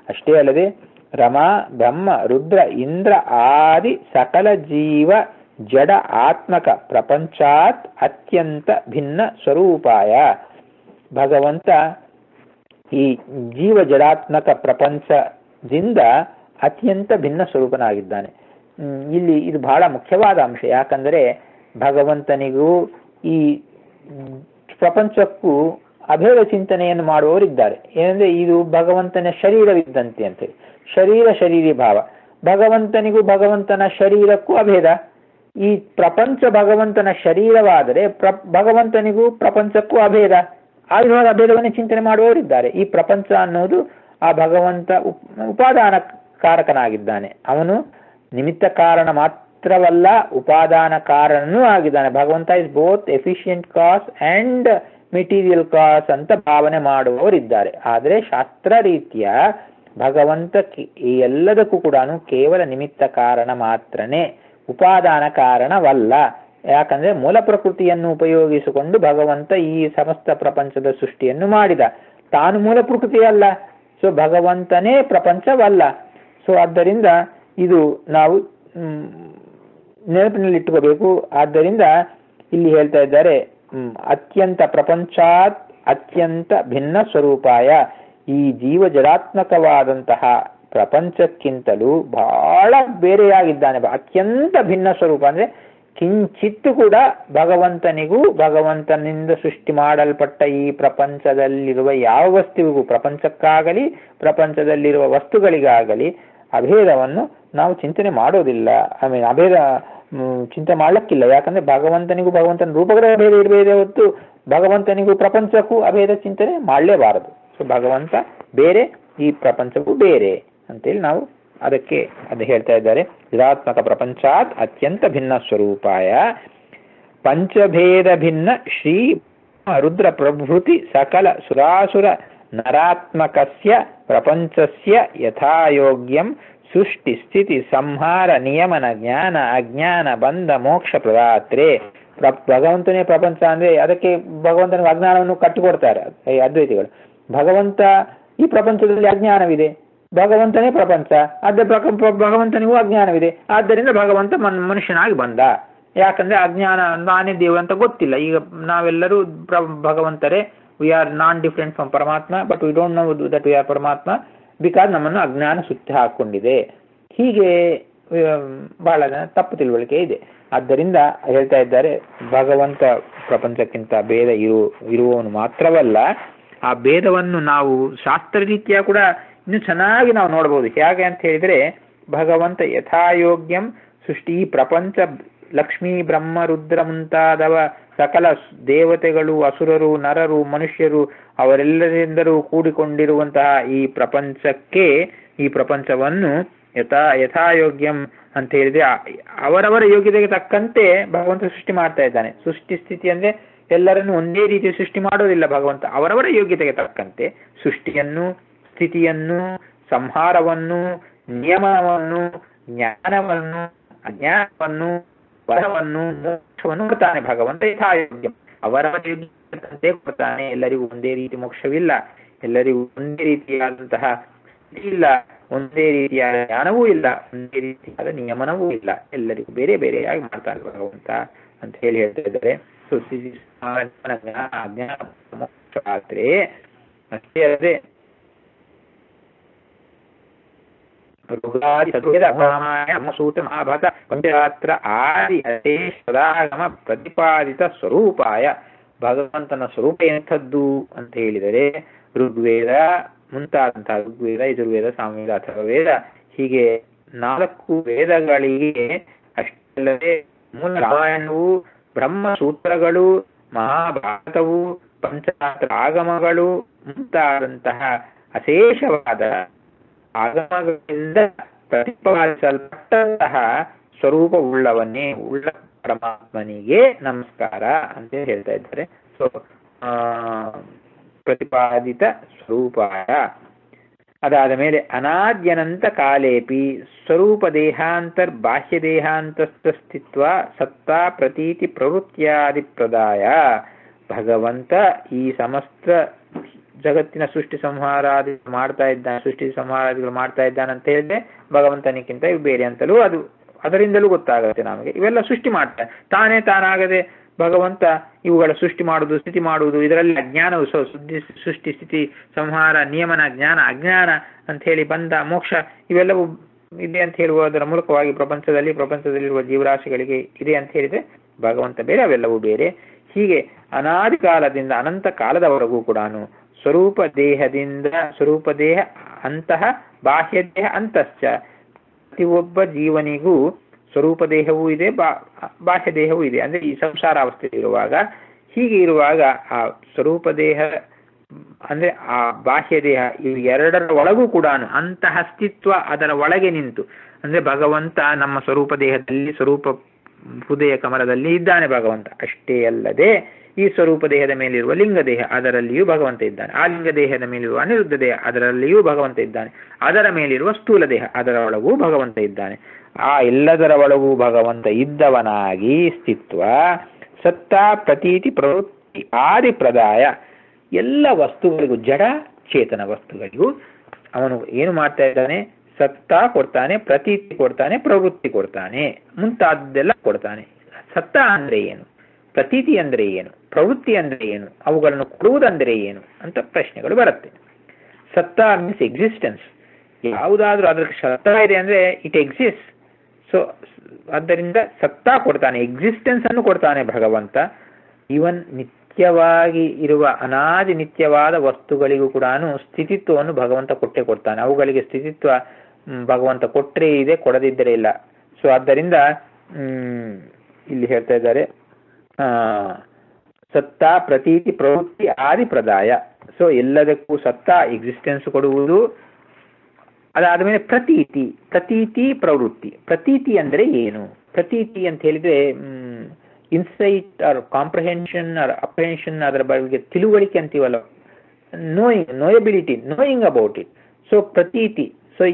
ಅಷ್ಟೇ ಅಲ್ಲದೆ ರಮಾ, ಬ್ರಹ್ಮ, ರುದ್ರ, ಇಂದ್ರ ಆದಿ ಸಕಲ ಜೀವ ಜಡ ಆತ್ಮಕ ಪ್ರಪಂಚಾತ್ ಅತ್ಯಂತ ಭಿನ್ನ ಸ್ವರೂಪಾಯ. ಭಗವಂತ ಈ ಜೀವ ಜಡಾತ್ಮಕ ಪ್ರಪಂಚದಿಂದ ಅತ್ಯಂತ ಭಿನ್ನ ಸ್ವರೂಪನಾಗಿದ್ದಾನೆ. ಇಲ್ಲಿ ಇದು ಬಹಳ ಮುಖ್ಯವಾದ ಅಂಶ. ಯಾಕಂದರೆ ಭಗವಂತನಿಗೂ ಈ ಪ್ರಪಂಚಕ್ಕೂ ಅಭೇದ ಚಿಂತನೆಯನ್ನು ಮಾಡುವವರಿದ್ದಾರೆ. ಏನಂದ್ರೆ ಇದು ಭಗವಂತನ ಶರೀರವಿದ್ದಂತೆ ಅಂತೇಳಿ, ಶರೀರಿ ಭಾವ. ಭಗವಂತನಿಗೂ ಭಗವಂತನ ಶರೀರಕ್ಕೂ ಅಭೇದ. ಈ ಪ್ರಪಂಚ ಭಗವಂತನ ಶರೀರವಾದರೆ ಭಗವಂತನಿಗೂ ಪ್ರಪಂಚಕ್ಕೂ ಅಭೇದ. ಆಗಿರುವ ಅಭೇದವನ್ನೇ ಚಿಂತನೆ ಮಾಡುವವರಿದ್ದಾರೆ. ಈ ಪ್ರಪಂಚ ಅನ್ನೋದು ಆ ಭಗವಂತ ಉಪಾದಾನ ಕಾರಕನಾಗಿದ್ದಾನೆ. ಅವನು ನಿಮಿತ್ತ ಕಾರಣ ಮಾತ್ರವಲ್ಲ, ಉಪಾದಾನ ಕಾರಣನೂ ಆಗಿದ್ದಾನೆ. ಭಗವಂತ is both efficient cause and material ಕಾಸ್ ಅಂತ ಭಾವನೆ ಮಾಡುವವರಿದ್ದಾರೆ. ಆದರೆ ಶಾಸ್ತ್ರ ರೀತಿಯ ಭಗವಂತ ಈ ಎಲ್ಲದಕ್ಕೂ ಕೂಡ ಕೇವಲ ನಿಮಿತ್ತ ಕಾರಣ ಮಾತ್ರನೇ, ಉಪಾದಾನ ಕಾರಣವಲ್ಲ. ಯಾಕಂದ್ರೆ ಮೂಲ ಪ್ರಕೃತಿಯನ್ನು ಉಪಯೋಗಿಸಿಕೊಂಡು ಭಗವಂತ ಈ ಸಮಸ್ತ ಪ್ರಪಂಚದ ಸೃಷ್ಟಿಯನ್ನು ಮಾಡಿದ. ತಾನು ಮೂಲ ಪ್ರಕೃತಿ ಅಲ್ಲ, ಸೊ ಭಗವಂತನೇ ಪ್ರಪಂಚವಲ್ಲ. ಸೊ ಆದ್ದರಿಂದ ಇದು ನಾವು ನೆನಪಿನಲ್ಲಿ ಇಟ್ಟುಕೋಬೇಕು. ಆದ್ದರಿಂದ ಇಲ್ಲಿ ಹೇಳ್ತಾ ಇದ್ದಾರೆ, ಅತ್ಯಂತ ಪ್ರಪಂಚಾತ್ ಅತ್ಯಂತ ಭಿನ್ನ ಸ್ವರೂಪಾಯ. ಈ ಜೀವ ಜಡಾತ್ಮಕವಾದಂತಹ ಪ್ರಪಂಚಕ್ಕಿಂತಲೂ ಬಹಳ ಬೇರೆಯಾಗಿದ್ದಾನೆ. ಅತ್ಯಂತ ಭಿನ್ನ ಸ್ವರೂಪ ಅಂದ್ರೆ ಕಿಂಚಿತ್ತು ಕೂಡ ಭಗವಂತನಿಗೂ ಭಗವಂತನಿಂದ ಸೃಷ್ಟಿ ಮಾಡಲ್ಪಟ್ಟ ಈ ಪ್ರಪಂಚದಲ್ಲಿರುವ ಯಾವ ವಸ್ತುವಿಗೂ, ಪ್ರಪಂಚಕ್ಕಾಗಲಿ ಪ್ರಪಂಚದಲ್ಲಿರುವ ವಸ್ತುಗಳಿಗಾಗಲಿ ಅಭೇದವನ್ನು ನಾವು ಚಿಂತನೆ ಮಾಡೋದಿಲ್ಲ. ಅಭೇದ ಚಿಂತೆ ಮಾಡ್ಲಿಕ್ಕಿಲ್ಲ. ಯಾಕಂದ್ರೆ ಭಗವಂತನಿಗೂ ಭಗವಂತನ ರೂಪಗಳ ಅಭೇದ ಇರಬೇಕೇ ಹೊತ್ತು ಭಗವಂತನಿಗೂ ಪ್ರಪಂಚಕ್ಕೂ ಅಭೇದ ಚಿಂತನೆ ಮಾಡಲೇಬಾರದು. ಸೊ ಭಗವಂತ ಬೇರೆ, ಈ ಪ್ರಪಂಚಕ್ಕೂ ಬೇರೆ ಅಂತೇಳಿ ನಾವು ಅದಕ್ಕೆ ಅದು ಹೇಳ್ತಾ ಇದ್ದಾರೆ. ಚಿದಾತ್ಮಕ ಪ್ರಪಂಚಾತ್ ಅತ್ಯಂತ ಭಿನ್ನ ಸ್ವರೂಪಾಯ ಪಂಚಭೇದ ಭಿನ್ನ ಶ್ರೀ ರುದ್ರ ಪ್ರಭೃತಿ ಸಕಲ ಸುರಾಸುರ ನರಾತ್ಮಕಸ್ಯ ಪ್ರಪಂಚಸ್ಯ ಯಥಾಯೋಗ್ಯಂ ಸೃಷ್ಟಿ ಸ್ಥಿತಿ ಸಂಹಾರ ನಿಯಮನ ಜ್ಞಾನ ಅಜ್ಞಾನ ಬಂಧ ಮೋಕ್ಷ ಪ್ರದಾತ್ರೆ. ಭಗವಂತನೇ ಪ್ರಪಂಚ ಅಂದ್ರೆ ಅದಕ್ಕೆ ಭಗವಂತನಿಗೆ ಅಜ್ಞಾನವನ್ನು ಕಟ್ಟಿಕೊಡ್ತಾರೆ ಅದ್ವೈತಿಗಳು. ಭಗವಂತ ಈ ಪ್ರಪಂಚದಲ್ಲಿ ಅಜ್ಞಾನವಿದೆ, ಭಗವಂತನೇ ಪ್ರಪಂಚ, ಅದೇ ಭಗವಂತನಿಗೂ ಅಜ್ಞಾನವಿದೆ. ಆದ್ದರಿಂದ ಭಗವಂತ ಮನುಷ್ಯನಾಗಿ ಬಂದ. ಯಾಕಂದ್ರೆ ಅಜ್ಞಾನ, ನಾನೇ ದೇವರು ಅಂತ ಗೊತ್ತಿಲ್ಲ. ಈಗ ನಾವೆಲ್ಲರೂ ಭಗವಂತರೇ, we are non different from ಪರಮಾತ್ಮ, but we don't know that we are ಪರಮಾತ್ಮ ಬಿಕಾಸ್ ನಮ್ಮನ್ನು ಅಜ್ಞಾನ ಸುತ್ತಿ ಹಾಕೊಂಡಿದೆ. ಹೀಗೆ ಬಹಳ ಜನ ತಪ್ಪು ತಿಳುವಳಿಕೆ ಇದೆ. ಆದ್ದರಿಂದ ಹೇಳ್ತಾ ಇದ್ದಾರೆ, ಭಗವಂತ ಪ್ರಪಂಚಕ್ಕಿಂತ ಭೇದ ಇರುವವನು ಮಾತ್ರವಲ್ಲ, ಆ ಭೇದವನ್ನು ನಾವು ಶಾಸ್ತ್ರ ರೀತಿಯ ಕೂಡ ಇನ್ನು ಚೆನ್ನಾಗಿ ನಾವು ನೋಡಬಹುದು. ಹೇಗೆ ಅಂತ ಹೇಳಿದ್ರೆ, ಭಗವಂತ ಯಥಾಯೋಗ್ಯಂ ಸೃಷ್ಟಿ, ಈ ಪ್ರಪಂಚ ಲಕ್ಷ್ಮೀ ಬ್ರಹ್ಮ ರುದ್ರ ಮುಂತಾದವ ಸಕಲ ದೇವತೆಗಳು, ಅಸುರರು, ನರರು, ಮನುಷ್ಯರು ಅವರೆಲ್ಲರಿಂದಲೂ ಕೂಡಿಕೊಂಡಿರುವಂತಹ ಈ ಪ್ರಪಂಚಕ್ಕೆ, ಈ ಪ್ರಪಂಚವನ್ನು ಯಥಾಯೋಗ್ಯಂ ಅಂತ ಹೇಳಿದ್ರೆ ಅವರವರ ಯೋಗ್ಯತೆಗೆ ತಕ್ಕಂತೆ ಭಗವಂತ ಸೃಷ್ಟಿ ಮಾಡ್ತಾ ಇದ್ದಾನೆ. ಸೃಷ್ಟಿ ಸ್ಥಿತಿ ಅಂದ್ರೆ ಎಲ್ಲರನ್ನು ಒಂದೇ ರೀತಿ ಸೃಷ್ಟಿ ಮಾಡೋದಿಲ್ಲ ಭಗವಂತ. ಅವರವರ ಯೋಗ್ಯತೆಗೆ ತಕ್ಕಂತೆ ಸೃಷ್ಟಿಯನ್ನು, ಸ್ಥಿತಿಯನ್ನು, ಸಂಹಾರವನ್ನು, ನಿಯಮವನ್ನು, ಜ್ಞಾನವನ್ನು, ಅಜ್ಞಾನವನ್ನು, ವರವನ್ನು, ಮೋಕ್ಷವನ್ನು ಕೊಡ್ತಾನೆ ಭಗವಂತ ಯಥಾಯೋಗ್ಯ. ಅವರವರ ಯೋಗ್ಯತೆ ಕೊಡ್ತಾನೆ. ಎಲ್ಲರಿಗೂ ಒಂದೇ ರೀತಿ ಮೋಕ್ಷವಿಲ್ಲ, ಎಲ್ಲರಿಗೂ ಒಂದೇ ರೀತಿಯಾದಂತಹ ಸ್ಥಿತಿ ಇಲ್ಲ, ಒಂದೇ ರೀತಿಯಾದ ಜ್ಞಾನವೂ ಇಲ್ಲ, ಒಂದೇ ರೀತಿಯಾದ ನಿಯಮನವೂ ಇಲ್ಲ. ಎಲ್ಲರಿಗೂ ಬೇರೆ ಬೇರೆಯಾಗಿ ಮಾಡ್ತಾನೆ ಭಗವಂತ ಅಂತ ಹೇಳಿ ಹೇಳ್ತಾ ಇದ್ದಾರೆ. ಅಜ್ಞಾನ ಮೋಕ್ಷ ಆದ್ರೆ ಅಷ್ಟೇ ಅಲ್ಲದೆ ಸೂತ ಮಹಾಭಾರತ ಪಂಚರಾತ್ರ ಆದಿ ಸದಾಗಮ ಪ್ರತಿಪಾದಿತ ಸ್ವರೂಪಾಯ. ಭಗವಂತನ ಸ್ವರೂಪ ಎಂಥದ್ದು ಅಂತ ಹೇಳಿದರೆ ಋಗ್ವೇದ ಮುಂತಾದಂತಹ ಋಗ್ವೇದ, ಯಜುರ್ವೇದ, ಸಾಮವೇದ, ಅಥರ್ವವೇದ ಹೀಗೆ 4 ವೇದಗಳಿಗೆ ಅಷ್ಟಲ್ಲದೆ ಮೂಲ ರಾಮಾಯಣವು, ಬ್ರಹ್ಮಸೂತ್ರಗಳು, ಮಹಾಭಾರತವು, ಪಂಚರಾತ್ರ ಆಗಮಗಳು ಮುಂತಾದಂತಹ ಅಶೇಷವಾದ ಆಗಮಗಳಿಂದ ಪ್ರತಿಪಾದಿಸಲ್ಪಟ್ಟಂತಹ ಸ್ವರೂಪವುಳ್ಳವನ್ನೇ ಉಳ್ಳ ಪರಮಾತ್ಮನಿಗೆ ನಮಸ್ಕಾರ ಅಂತ ಹೇಳ್ತಾ ಇದ್ದಾರೆ. ಸೊ ಪ್ರತಿಪಾದಿತ ಸ್ವರೂಪಾಯ. ಅದಾದ ಮೇಲೆ ಅನಾದ್ಯನಂತ ಕಾಲೇಪಿ ಸ್ವರೂಪ ದೇಹಾಂತರ್ ಬಾಹ್ಯ ದೇಹಾಂತಸ್ಥಿತ್ವ ಸತ್ತಾ ಪ್ರತೀತಿ ಪ್ರವೃತ್ತಿಯಾದಿ ಪ್ರದಾಯ. ಭಗವಂತ ಈ ಸಮಸ್ತ ಜಗತ್ತಿನ ಸೃಷ್ಟಿ ಸಂಹಾರಾದಿಗಳು ಮಾಡ್ತಾ ಇದ್ದಾನೆ ಅಂತ ಹೇಳಿದ್ರೆ ಭಗವಂತನಿಗಿಂತ ಇವು ಬೇರೆ ಅಂತಲೂ ಅದರಿಂದಲೂ ಗೊತ್ತಾಗುತ್ತೆ ನಮಗೆ. ಇವೆಲ್ಲ ಸೃಷ್ಟಿ ಮಾಡ್ತಾನೆ ತಾನಾಗದೆ ಭಗವಂತ ಇವುಗಳ ಸೃಷ್ಟಿ ಮಾಡುವುದು, ಸ್ಥಿತಿ ಮಾಡುವುದು, ಇದರಲ್ಲಿ ಅಜ್ಞಾನವು ಸೃಷ್ಟಿ ಸ್ಥಿತಿ ಸಂಹಾರ ನಿಯಮನ ಜ್ಞಾನ ಅಜ್ಞಾನ ಅಂತ ಹೇಳಿ ಬಂದ ಮೋಕ್ಷ ಇವೆಲ್ಲವೂ ಇದೆ ಅಂತ ಹೇಳುವುದರ ಮೂಲಕವಾಗಿ ಪ್ರಪಂಚದಲ್ಲಿರುವ ಜೀವರಾಶಿಗಳಿಗೆ ಇದೆ ಅಂತ ಹೇಳಿದ್ರೆ ಭಗವಂತ ಬೇರೆ, ಅವೆಲ್ಲವೂ ಬೇರೆ. ಹೀಗೆ ಅನಾದಿ ಕಾಲದಿಂದ ಅನಂತ ಕಾಲದವರೆಗೂ ಕೂಡ ಸ್ವರೂಪ ದೇಹ ಅಂತಹ ಬಾಹ್ಯ ದೇಹ ಅಂತಶ್ಚ ಪ್ರತಿಯೊಬ್ಬ ಜೀವನಿಗೂ ಸ್ವರೂಪ ದೇಹವೂ ಇದೆ, ಬಾಹ್ಯ ದೇಹವೂ ಇದೆ. ಅಂದ್ರೆ ಈ ಸಂಸಾರಾವಸ್ಥೆ ಇರುವಾಗ, ಹೀಗೆ ಇರುವಾಗ ಆ ಸ್ವರೂಪ ದೇಹ ಅಂದ್ರೆ ಆ ಬಾಹ್ಯ ದೇಹ ಇವು ಎರಡರ ಒಳಗೂ ಕೂಡ ಅಂತಹ ಅಸ್ತಿತ್ವ ಅದರ ಒಳಗೆ ನಿಂತು, ಅಂದ್ರೆ ಭಗವಂತ ನಮ್ಮ ಸ್ವರೂಪ ದೇಹದಲ್ಲಿ, ಸ್ವರೂಪ ಹೃದಯ ಕಮಲದಲ್ಲಿ ಇದ್ದಾನೆ ಭಗವಂತ. ಅಷ್ಟೇ ಅಲ್ಲದೆ ಈ ಸ್ವರೂಪ ದೇಹದ ಮೇಲಿರುವ ಲಿಂಗ ದೇಹ ಅದರಲ್ಲಿಯೂ ಭಗವಂತ ಇದ್ದಾನೆ. ಆ ಲಿಂಗ ದೇಹದ ಮೇಲಿರುವ ಅನಿರುದ್ಧ ದೇಹ ಅದರಲ್ಲಿಯೂ ಭಗವಂತ ಇದ್ದಾನೆ. ಅದರ ಮೇಲಿರುವ ಸ್ಥೂಲ ದೇಹ ಅದರ ಒಳಗೂ ಭಗವಂತ ಇದ್ದಾನೆ. ಆ ಎಲ್ಲದರ ಒಳಗೂ ಭಗವಂತ ಇದ್ದವನಾಗಿ ಸ್ಥಿತ್ವ ಸತ್ತ ಪ್ರತೀತಿ ಪ್ರವೃತ್ತಿ ಆದಿ ಪ್ರದಾಯ, ಎಲ್ಲ ವಸ್ತುಗಳಿಗೂ, ಜಡ ಚೇತನ ವಸ್ತುಗಳಿಗೂ ಅವನು ಏನು ಮಾಡ್ತಾ ಇದ್ದಾನೆ? ಸತ್ತ ಕೊಡ್ತಾನೆ, ಪ್ರತೀತಿ ಕೊಡ್ತಾನೆ, ಪ್ರವೃತ್ತಿ ಕೊಡ್ತಾನೆ, ಮುಂತಾದೆಲ್ಲ ಕೊಡ್ತಾನೆ. ಸತ್ತ ಅಂದ್ರೆ ಏನು? ಪ್ರತೀತಿ ಅಂದ್ರೆ ಏನು? ಪ್ರವೃತ್ತಿ ಅಂದ್ರೆ ಏನು? ಅವುಗಳನ್ನು ಕೊಡುವುದಂದ್ರೆ ಏನು ಅಂತ ಪ್ರಶ್ನೆಗಳು ಬರುತ್ತೆ. ಸತ್ತ ಮೀನ್ಸ್ ಎಕ್ಸಿಸ್ಟೆನ್ಸ್. ಯಾವುದಾದ್ರೂ ಅದ್ರ ಸತ್ತ ಇದೆ ಅಂದ್ರೆ ಇಟ್ ಎಕ್ಸಿಸ್ಟ್. ಸೊ ಆದ್ದರಿಂದ ಸತ್ತ ಕೊಡ್ತಾನೆ, ಎಕ್ಸಿಸ್ಟೆನ್ಸ್ ಅನ್ನು ಕೊಡ್ತಾನೆ ಭಗವಂತ. ಇವನ್ ನಿತ್ಯವಾಗಿ ಇರುವ ಅನಾದಿ ನಿತ್ಯವಾದ ವಸ್ತುಗಳಿಗೂ ಕೂಡ ಸ್ಥಿತಿತ್ವವನ್ನು ಭಗವಂತ ಕೊಟ್ಟೆ ಕೊಡ್ತಾನೆ. ಅವುಗಳಿಗೆ ಸ್ಥಿತಿತ್ವ ಭಗವಂತ ಕೊಟ್ಟರೆ ಇದೆ, ಕೊಡದಿದ್ದರೆ ಇಲ್ಲ. ಸೊ ಆದ್ದರಿಂದ ಇಲ್ಲಿ ಹೇಳ್ತಾ ಇದ್ದಾರೆ ಸತ್ತ ಪ್ರತೀತಿ ಪ್ರವೃತ್ತಿ ಆದಿ ಪ್ರದಾಯ. ಸೊ ಎಲ್ಲದಕ್ಕೂ ಸತ್ತ ಎಕ್ಸಿಸ್ಟೆನ್ಸ್ ಕೊಡುವುದು. ಅದಾದ್ಮೇಲೆ ಪ್ರತೀತಿ, ಪ್ರತೀತಿ ಪ್ರವೃತ್ತಿ. ಪ್ರತೀತಿ ಅಂದ್ರೆ ಏನು? ಪ್ರತೀತಿ ಅಂತ ಹೇಳಿದ್ರೆ insight or comprehension or apprehension, ಅದರ ಬಗ್ಗೆ ತಿಳುವಳಿಕೆ ಅಂತೀವಲ್ಲ, knowability, knowing about it. So ಪ್ರತೀತಿ, ಸೊ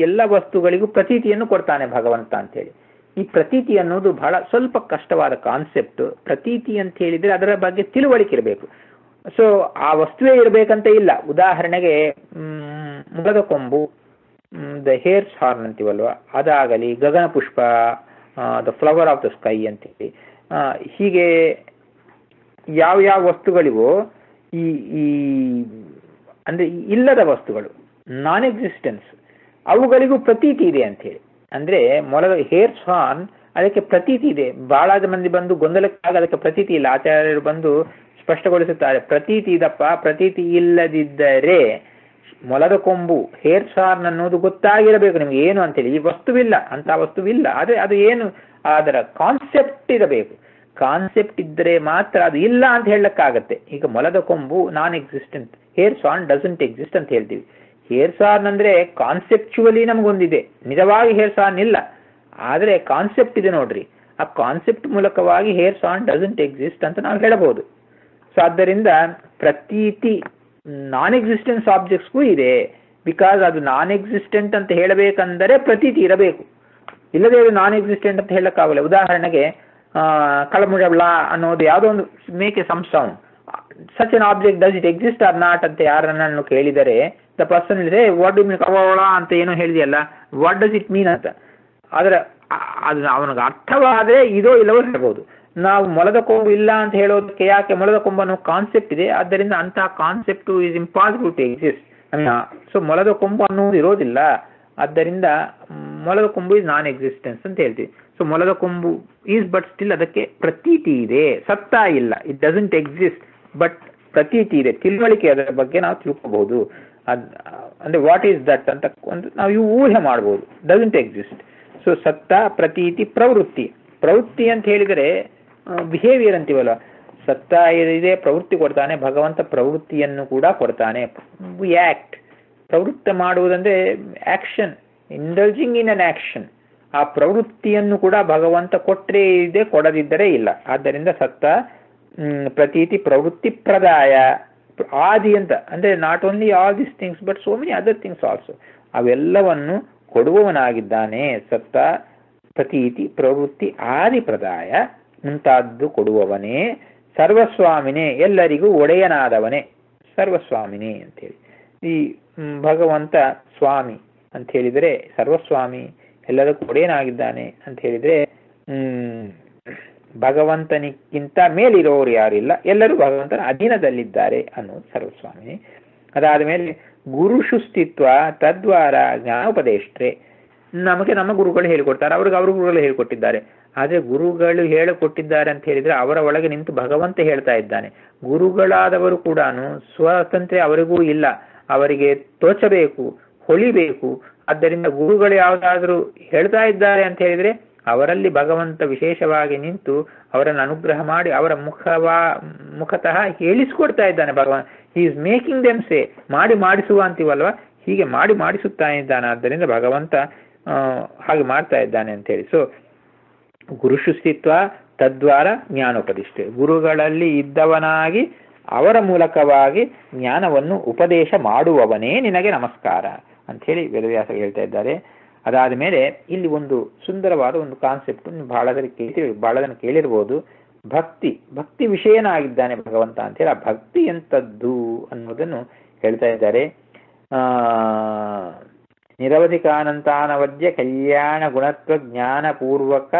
ಎಲ್ಲ ವಸ್ತುಗಳಿಗೂ ಪ್ರತೀತಿಯನ್ನು ಕೊಡ್ತಾನೆ ಭಗವಂತ ಅಂತೇಳಿ. ಈ ಪ್ರತೀತಿ ಅನ್ನೋದು ಬಹಳ ಸ್ವಲ್ಪ ಕಷ್ಟವಾದ ಕಾನ್ಸೆಪ್ಟ್. ಪ್ರತೀತಿ ಅಂತ ಹೇಳಿದ್ರೆ ಅದರ ಬಗ್ಗೆ ತಿಳುವಳಿಕೆ ಇರಬೇಕು. ಸೊ ಆ ವಸ್ತುವೇ ಇರಬೇಕಂತ ಇಲ್ಲ. ಉದಾಹರಣೆಗೆ ಮೊಲದ ಕೊಂಬು, ದ ಹೇರ್ಸ್ ಹಾರ್ನ್ ಅಂತೀವಲ್ವ, ಅದಾಗಲಿ, ಗಗನ ಪುಷ್ಪ, the flower of the sky ಅಂತೇಳಿ, ಹೀಗೆ ಯಾವ ವಸ್ತುಗಳಿಗೂ ಈ ಅಂದ್ರೆ ಇಲ್ಲದ ವಸ್ತುಗಳು, ನಾನ್ ಎಕ್ಸಿಸ್ಟೆನ್ಸ್, ಅವುಗಳಿಗೂ ಪ್ರತೀತಿ ಇದೆ ಅಂತ ಹೇಳಿ. ಅಂದ್ರೆ ಮೊಲದ ಹೇರ್ಸ್ ಹಾರ್ನ್, ಅದಕ್ಕೆ ಪ್ರತೀತಿ ಇದೆ. ಬಹಳ ಮಂದಿ ಬಂದು ಗೊಂದಲಕ್ಕಾಗ ಅದಕ್ಕೆ ಪ್ರತೀತಿ ಇಲ್ಲ. ಆಚಾರ್ಯರು ಬಂದು ಸ್ಪಷ್ಟಗೊಳಿಸುತ್ತಾರೆ, ಪ್ರತೀತಿ ಇದಪ್ಪ, ಪ್ರತೀತಿ ಇಲ್ಲದಿದ್ದರೆ ಮೊಲದ ಕೊಂಬು, ಹೇರ್ಸ್ ಹಾರ್ನ್ ಅನ್ನೋದು ಗೊತ್ತಾಗಿರಬೇಕು ನಿಮ್ಗೆ ಏನು ಅಂತೇಳಿ. ಈ ವಸ್ತುವಿಲ್ಲ, ಅಂತ ವಸ್ತುವಿಲ್ಲ, ಆದ್ರೆ ಅದು ಏನು ಅದರ ಕಾನ್ಸೆಪ್ಟ್ ಇರಬೇಕು. ಕಾನ್ಸೆಪ್ಟ್ ಇದ್ರೆ ಮಾತ್ರ ಅದು ಇಲ್ಲ ಅಂತ ಹೇಳಕ್ಕಾಗತ್ತೆ. ಈಗ ಮೊಲದ ಕೊಂಬು ನಾನ್ existent, hairs horn doesn't exist ಅಂತ ಹೇಳ್ತೀವಿ. ಹೇರ್ಸ್ ಹಾರ್ನ್ ಅಂದ್ರೆ ಕಾನ್ಸೆಪ್ಚುವಲಿ ನಮಗೊಂದಿದೆ, ನಿಜವಾಗಿ ಹೇರ್ಸ್ ಹಾರ್ನ್ ಇಲ್ಲ, ಆದ್ರೆ ಕಾನ್ಸೆಪ್ಟ್ ಇದೆ ನೋಡ್ರಿ. ಆ ಕಾನ್ಸೆಪ್ಟ್ ಮೂಲಕವಾಗಿ ಹೇರ್ಸ್ ಹಾರ್ನ್ ಡಸಂಟ್ ಎಕ್ಸಿಸ್ಟ್ ಅಂತ ನಾವು ಹೇಳಬಹುದು. ಸೊ ಆದ್ದರಿಂದ ಪ್ರತೀತಿ ನಾನ್ ಎಕ್ಸಿಸ್ಟೆನ್ಸ್ ಆಬ್ಜೆಕ್ಟ್ಸ್ಗೂ ಇದೆ. ಬಿಕಾಸ್ ಅದು ನಾನ್ ಎಕ್ಸಿಸ್ಟೆಂಟ್ ಅಂತ ಹೇಳಬೇಕಂದರೆ ಪ್ರತೀತಿ ಇರಬೇಕು, ಇಲ್ಲದೆ ಅದು ನಾನ್ ಎಕ್ಸಿಸ್ಟೆಂಟ್ ಅಂತ ಹೇಳಕ್ಕಾಗಲ್ಲ. ಉದಾಹರಣೆಗೆ ಕಳಮುಳಬಳ ಅನ್ನೋದು ಯಾವುದೋ ಒಂದು make a some sound, such an object does it exist or not ಅಂತ ಯಾರನ್ನು ಕೇಳಿದರೆ ದ ಪರ್ಸನ್ ಇದೆ ವಾಟ್ ಡು ಮೀನ್ ಕವಳ ಅಂತ ಏನೋ ಹೇಳಿದೆಯಲ್ಲ, ವಾಟ್ ಡಸ್ ಇಟ್ ಮೀನ್ ಅಂತ. ಆದ್ರೆ ಅದು ಅವನಿಗೆ ಅರ್ಥವಾದ್ರೆ ಇದೋ ಇಲ್ಲವೋ ಹೇಳ್ಬೋದು. ನಾವು ಮೊಲದ ಕೊಂಬು ಇಲ್ಲ ಅಂತ ಹೇಳೋದಕ್ಕೆ ಯಾಕೆ? ಮೊಲದ ಕೊಂಬು ಅನ್ನೋ ಕಾನ್ಸೆಪ್ಟ್ ಇದೆ, ಆದ್ದರಿಂದ ಅಂತಹ concept is impossible to exist. So ಮೊಲದ ಕೊಂಬು ಅನ್ನೋದು ಇರೋದಿಲ್ಲ, ಆದ್ದರಿಂದ ಮೊಲದ ಕೊಂಬು ಇಸ್ ನಾನ್ ಎಕ್ಸಿಸ್ಟೆನ್ಸ್ ಅಂತ ಹೇಳ್ತೀವಿ. ಸೊ ಮೊಲದ ಕೊಂಬು ಈಸ್ ಬಟ್ ಸ್ಟಿಲ್ ಅದಕ್ಕೆ ಪ್ರತೀತಿ ಇದೆ, ಸತ್ತ ಇಲ್ಲ, ಇಟ್ ಡಸಂಟ್ ಎಕ್ಸಿಸ್ಟ್, ಬಟ್ ಪ್ರತೀತಿ ಇದೆ, ತಿಳುವಳಿಕೆ ಅದರ ಬಗ್ಗೆ ನಾವು ತಿಳ್ಕೋಬಹುದು. ಅಂದ್ರೆ ವಾಟ್ ಈಸ್ ದಟ್ ಅಂತ ನಾವು ಇವು ಊಹೆ ಮಾಡ್ಬೋದು, ಡಸಂಟ್ ಎಕ್ಸಿಸ್ಟ್. ಸೊ ಸತ್ತ ಪ್ರತೀತಿ ಪ್ರವೃತ್ತಿ. ಪ್ರವೃತ್ತಿ ಅಂತ ಹೇಳಿದರೆ ಬಿಹೇವಿಯರ್ ಅಂತೀವಲ್ಲ, ಸತ್ತ ಇದೆ, ಪ್ರವೃತ್ತಿ ಕೊಡ್ತಾನೆ ಭಗವಂತ, ಪ್ರವೃತ್ತಿಯನ್ನು ಕೂಡ ಕೊಡ್ತಾನೆ. ವಿ ಆಕ್ಟ್, ಪ್ರವೃತ್ತಿ ಮಾಡುವುದಂದ್ರೆ ಆಕ್ಷನ್, ಇಂಡಲ್ಜಿಂಗ್ ಇನ್ ಅನ್ ಆಕ್ಷನ್. ಆ ಪ್ರವೃತ್ತಿಯನ್ನು ಕೂಡ ಭಗವಂತ ಕೊಟ್ಟರೆ ಇದೆ, ಕೊಡದಿದ್ದರೆ ಇಲ್ಲ. ಆದ್ದರಿಂದ ಸತ್ತ ಪ್ರತೀತಿ ಪ್ರವೃತ್ತಿ ಪ್ರದಾಯ, ಆದಿ ಅಂತ ಅಂದ್ರೆ not only all this things but so many other things also, ಅವೆಲ್ಲವನ್ನು ಕೊಡುವವನಾಗಿದ್ದಾನೆ. ಸತ್ತ ಪ್ರತೀತಿ ಪ್ರವೃತ್ತಿ ಆದಿ ಪ್ರದಾಯ ಮುಂತಾದ್ದು ಕೊಡುವವನೇ. ಸರ್ವಸ್ವಾಮಿನೇ, ಎಲ್ಲರಿಗೂ ಒಡೆಯನಾದವನೇ, ಸರ್ವಸ್ವಾಮಿನೇ ಅಂತೇಳಿ. ಈ ಭಗವಂತ ಸ್ವಾಮಿ ಅಂತ ಹೇಳಿದರೆ, ಸರ್ವಸ್ವಾಮಿ ಎಲ್ಲದಕ್ಕೂ ಒಡೆಯನಾಗಿದ್ದಾನೆ ಅಂತ ಹೇಳಿದ್ರೆ ಭಗವಂತನಿಗಿಂತ ಮೇಲಿರೋರು ಯಾರಿಲ್ಲ, ಎಲ್ಲರೂ ಭಗವಂತನ ಅಧೀನದಲ್ಲಿದ್ದಾರೆ ಅನ್ನೋದು ಸರ್ವಸ್ವಾಮಿ. ಅದಾದ ಮೇಲೆ ಗುರುಷು ಸ್ಥಿತ್ವ ತದ್ವಾರ ಜ್ಞಾನೋಪದೇಷ್ಟ್ರೆ. ನಮಗೆ ನಮ್ಮ ಗುರುಗಳು ಹೇಳಿಕೊಡ್ತಾರೆ, ಅವ್ರಿಗೆ ಅವ್ರ ಗುರುಗಳು ಹೇಳಿಕೊಟ್ಟಿದ್ದಾರೆ. ಆದರೆ ಗುರುಗಳು ಹೇಳಿಕೊಟ್ಟಿದ್ದಾರೆ ಅಂತ ಹೇಳಿದ್ರೆ ಅವರ ಒಳಗೆ ನಿಂತು ಭಗವಂತ ಹೇಳ್ತಾ ಇದ್ದಾನೆ. ಗುರುಗಳಾದವರು ಕೂಡ ಸ್ವಾತಂತ್ರ್ಯ ಅವರಿಗೂ ಇಲ್ಲ, ಅವರಿಗೆ ತೋಚಬೇಕು, ಹೊಳಿಬೇಕು. ಆದ್ದರಿಂದ ಗುರುಗಳು ಯಾವುದಾದ್ರೂ ಹೇಳ್ತಾ ಇದ್ದಾರೆ ಅಂತ ಹೇಳಿದ್ರೆ ಅವರಲ್ಲಿ ಭಗವಂತ ವಿಶೇಷವಾಗಿ ನಿಂತು ಅವರನ್ನು ಅನುಗ್ರಹ ಮಾಡಿ ಅವರ ಮುಖತಃ ಹೇಳಿಸ್ಕೊಡ್ತಾ ಇದ್ದಾನೆ ಭಗವಾನ್. ಹಿ ಈಸ್ ಮೇಕಿಂಗ್ ದೆಮ್ ಸೇ, ಮಾಡಿಸುವ ಅಂತೀವಲ್ವ, ಹೀಗೆ ಮಾಡಿಸುತ್ತಾ ಇದ್ದಾನೆ. ಆದ್ದರಿಂದ ಭಗವಂತ ಹಾಗೆ ಮಾಡ್ತಾ ಇದ್ದಾನೆ ಅಂತ ಹೇಳಿ. ಸೊ ಗುರುಶುಸ್ಥಿತ್ವ ತದ್ವಾರ ಜ್ಞಾನೋಪದಿಷ್ಟೆ, ಗುರುಗಳಲ್ಲಿ ಇದ್ದವನಾಗಿ ಅವರ ಮೂಲಕವಾಗಿ ಜ್ಞಾನವನ್ನು ಉಪದೇಶ ಮಾಡುವವನೇ ನಿನಗೆ ನಮಸ್ಕಾರ ಅಂಥೇಳಿ ವೇದವ್ಯಾಸ ಹೇಳ್ತಾ ಇದ್ದಾರೆ. ಅದಾದ ಮೇಲೆ ಇಲ್ಲಿ ಒಂದು ಸುಂದರವಾದ ಒಂದು ಕಾನ್ಸೆಪ್ಟ್ ಬಹಳದನ್ನು ಕೇಳಿರ್ಬೋದು. ಭಕ್ತಿ ವಿಷಯನಾಗಿದ್ದಾನೆ ಭಗವಂತ ಅಂತೇಳಿ. ಆ ಭಕ್ತಿ ಎಂಥದ್ದು ಅನ್ನೋದನ್ನು ಹೇಳ್ತಾ ಇದ್ದಾರೆ. ನಿರವಧಿಕಾನಂತಾನವದ್ಯ ಕಲ್ಯಾಣ ಗುಣತ್ವ ಜ್ಞಾನ ಪೂರ್ವಕ